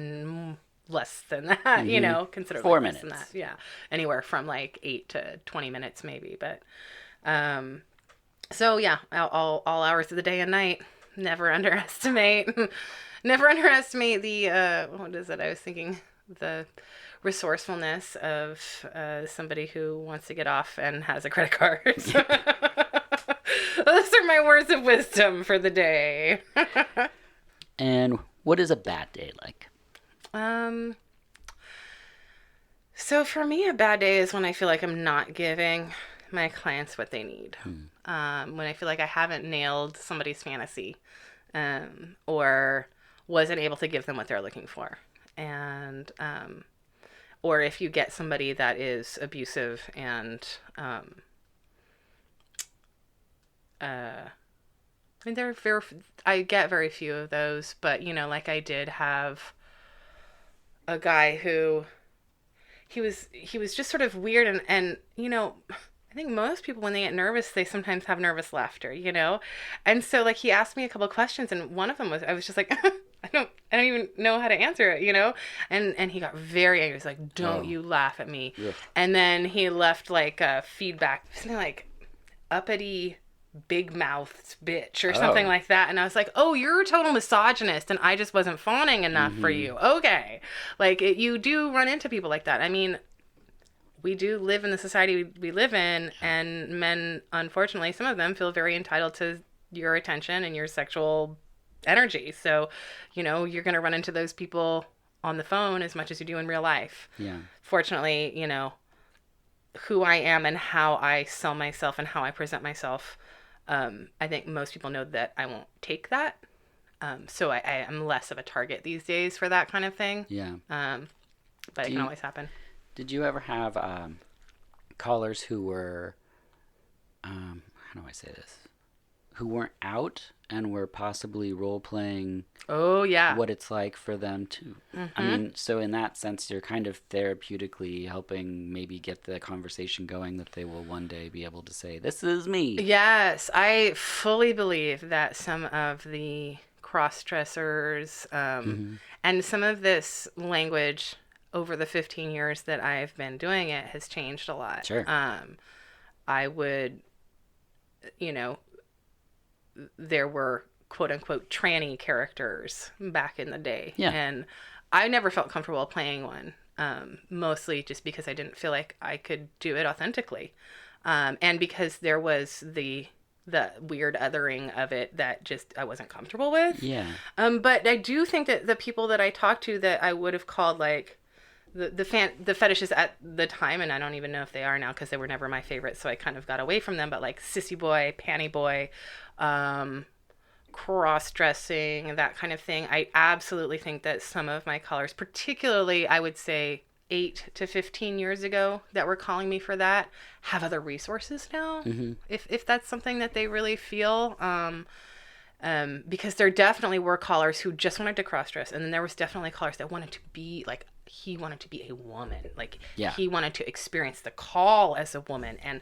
[SPEAKER 2] less than that,
[SPEAKER 1] Mm-hmm.
[SPEAKER 2] Considerably
[SPEAKER 1] 4
[SPEAKER 2] less
[SPEAKER 1] minutes.
[SPEAKER 2] than that. Yeah, anywhere from like 8 to 20 minutes maybe. But so yeah, all hours of the day and night. Never underestimate the what is it? I was thinking the resourcefulness of somebody who wants to get off and has a credit card. Those are my words of wisdom for the day.
[SPEAKER 1] And what is a bad day like?
[SPEAKER 2] So for me, a bad day is when I feel like I'm not giving my clients what they need. When I feel like I haven't nailed somebody's fantasy, or wasn't able to give them what they're looking for. And or if you get somebody that is abusive and I mean, I get very few of those, but like I did have a guy who he was just sort of weird, and I think most people when they get nervous, they sometimes have nervous laughter, and so like he asked me a couple of questions, and one of them was I was just like I don't even know how to answer it, and he got very angry. He's like, "Don't you laugh at me," and then he left like a feedback, something like uppity big mouthed bitch or something like that, and I was like, oh, you're a total misogynist and I just wasn't fawning enough for you. Okay, like you do run into people like that. I mean, we do live in the society we live in, and men, unfortunately, some of them feel very entitled to your attention and your sexual energy, so you're going to run into those people on the phone as much as you do in real life. Fortunately, who I am and how I sell myself and how I present myself, I think most people know that I won't take that. So I am less of a target these days for that kind of thing. But it can always happen.
[SPEAKER 1] Did you ever have callers who were, how do I say this, who weren't out and were possibly role-playing what it's like for them to, I mean, so in that sense, you're kind of therapeutically helping maybe get the conversation going that they will one day be able to say, this is me.
[SPEAKER 2] Yes, I fully believe that some of the cross-dressers and some of this language over the 15 years that I've been doing it has changed a lot.
[SPEAKER 1] Sure.
[SPEAKER 2] I would, there were quote unquote tranny characters back in the day. And I never felt comfortable playing one, mostly just because I didn't feel like I could do it authentically. And because there was the weird othering of it that just I wasn't comfortable with. But I do think that the people that I talked to that I would have called like the fetishes at the time, and I don't even know if they are now because they were never my favorite, so I kind of got away from them, but like sissy boy, panty boy, cross-dressing, that kind of thing. I absolutely think that some of my callers, particularly I would say 8 to 15 years ago, that were calling me for that, have other resources now. If that's something that they really feel, because there definitely were callers who just wanted to cross-dress, and then there was definitely callers that wanted to be like, he wanted to be a woman, like he wanted to experience the call as a woman, and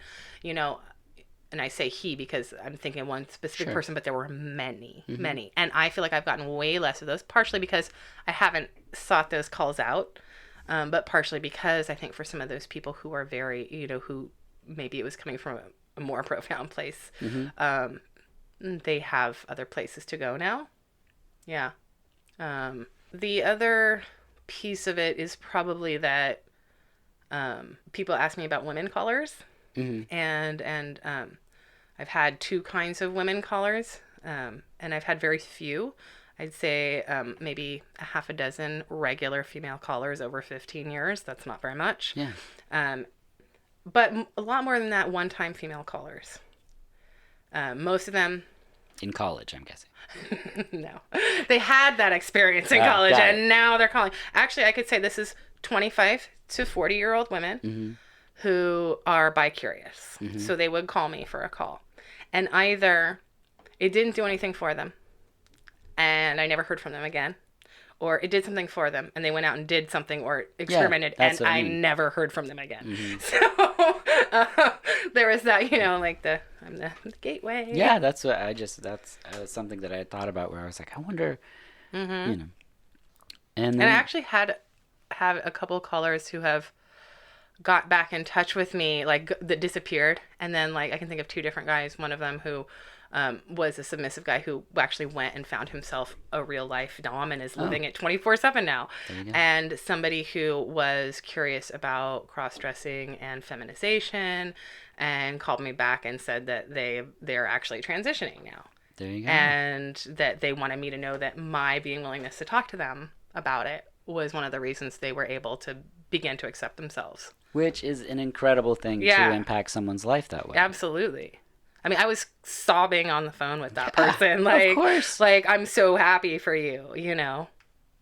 [SPEAKER 2] and I say he because I'm thinking of one specific person, but there were many, and I feel like I've gotten way less of those, partially because I haven't sought those calls out, but partially because I think for some of those people who are very, who maybe it was coming from a more profound place, they have other places to go now. The other piece of it is probably that people ask me about women callers, and I've had two kinds of women callers, and I've had very few. I'd say maybe a half a dozen regular female callers over 15 years. That's not very much. But a lot more than that one-time female callers. Most of them
[SPEAKER 1] in college, I'm guessing.
[SPEAKER 2] No, they had that experience in college, and now they're calling. Actually, I could say this is 25 to 40-year-old women who are bi-curious. So they would call me for a call, and either it didn't do anything for them, and I never heard from them again, or it did something for them, and they went out and did something or experimented, and I never heard from them again. So there was that, like I'm the gateway.
[SPEAKER 1] Yeah, that's what that's something that I had thought about, where I was like, I wonder, And
[SPEAKER 2] I actually have a couple callers who have got back in touch with me, like that disappeared, and then like I can think of two different guys. One of them who was a submissive guy who actually went and found himself a real life dom and is living it 24/7 now. And somebody who was curious about cross-dressing and feminization and called me back and said that they're actually transitioning now.
[SPEAKER 1] There you go.
[SPEAKER 2] And that they wanted me to know that my being willingness to talk to them about it was one of the reasons they were able to begin to accept themselves.
[SPEAKER 1] Which is an incredible thing to impact someone's life that way.
[SPEAKER 2] Absolutely. I mean, I was sobbing on the phone with that person. Like,
[SPEAKER 1] of course.
[SPEAKER 2] Like, I'm so happy for you,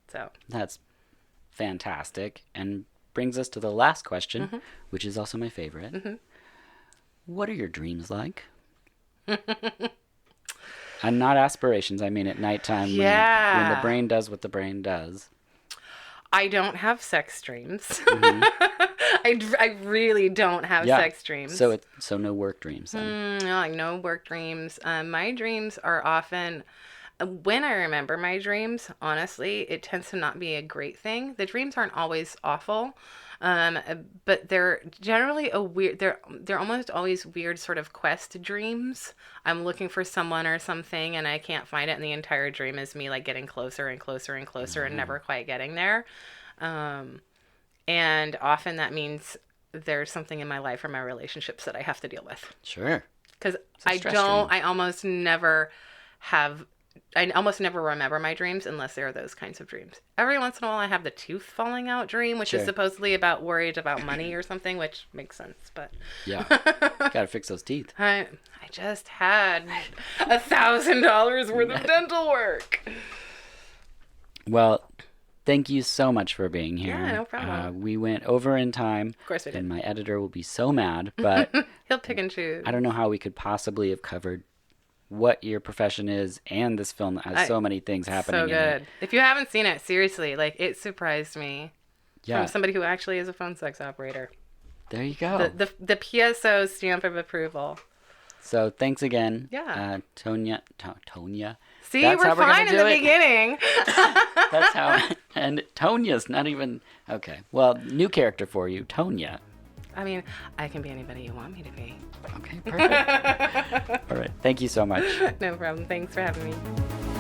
[SPEAKER 2] So.
[SPEAKER 1] That's fantastic. And brings us to the last question, which is also my favorite. What are your dreams like? And not aspirations. I mean at nighttime when the brain does what the brain does.
[SPEAKER 2] I don't have sex dreams. I really don't have sex dreams.
[SPEAKER 1] So no work dreams then.
[SPEAKER 2] No work dreams. My dreams are often, when I remember my dreams, honestly, it tends to not be a great thing. The dreams aren't always awful, but they're generally they're almost always weird sort of quest dreams. I'm looking for someone or something and I can't find it, and the entire dream is me like getting closer and closer and closer and never quite getting there. And often that means there's something in my life or my relationships that I have to deal with.
[SPEAKER 1] Sure.
[SPEAKER 2] Because I almost never remember my dreams unless there are those kinds of dreams. Every once in a while I have the tooth falling out dream, which is supposedly worried about money or something, which makes sense, but...
[SPEAKER 1] Yeah. Gotta fix those teeth.
[SPEAKER 2] I just had $1,000 worth of dental work.
[SPEAKER 1] Well, thank you so much for being here.
[SPEAKER 2] Yeah, no problem.
[SPEAKER 1] We went over in time.
[SPEAKER 2] Of course we did.
[SPEAKER 1] And my editor will be so mad, but...
[SPEAKER 2] He'll pick and choose.
[SPEAKER 1] I don't know how we could possibly have covered what your profession is and this film that has so many things happening
[SPEAKER 2] so good.
[SPEAKER 1] in it.
[SPEAKER 2] If you haven't seen it, seriously, like, it surprised me.
[SPEAKER 1] Yeah.
[SPEAKER 2] From somebody who actually is a phone sex operator.
[SPEAKER 1] There you go.
[SPEAKER 2] The PSO stamp of approval.
[SPEAKER 1] So thanks again.
[SPEAKER 2] Yeah.
[SPEAKER 1] Tonya.
[SPEAKER 2] See, we're fine in the beginning.
[SPEAKER 1] That's how. And Tonya's not even... Okay. Well, new character for you, Tonya.
[SPEAKER 2] I mean, I can be anybody you want me to be.
[SPEAKER 1] Okay, perfect. All right. Thank you so much.
[SPEAKER 2] No problem. Thanks for having me.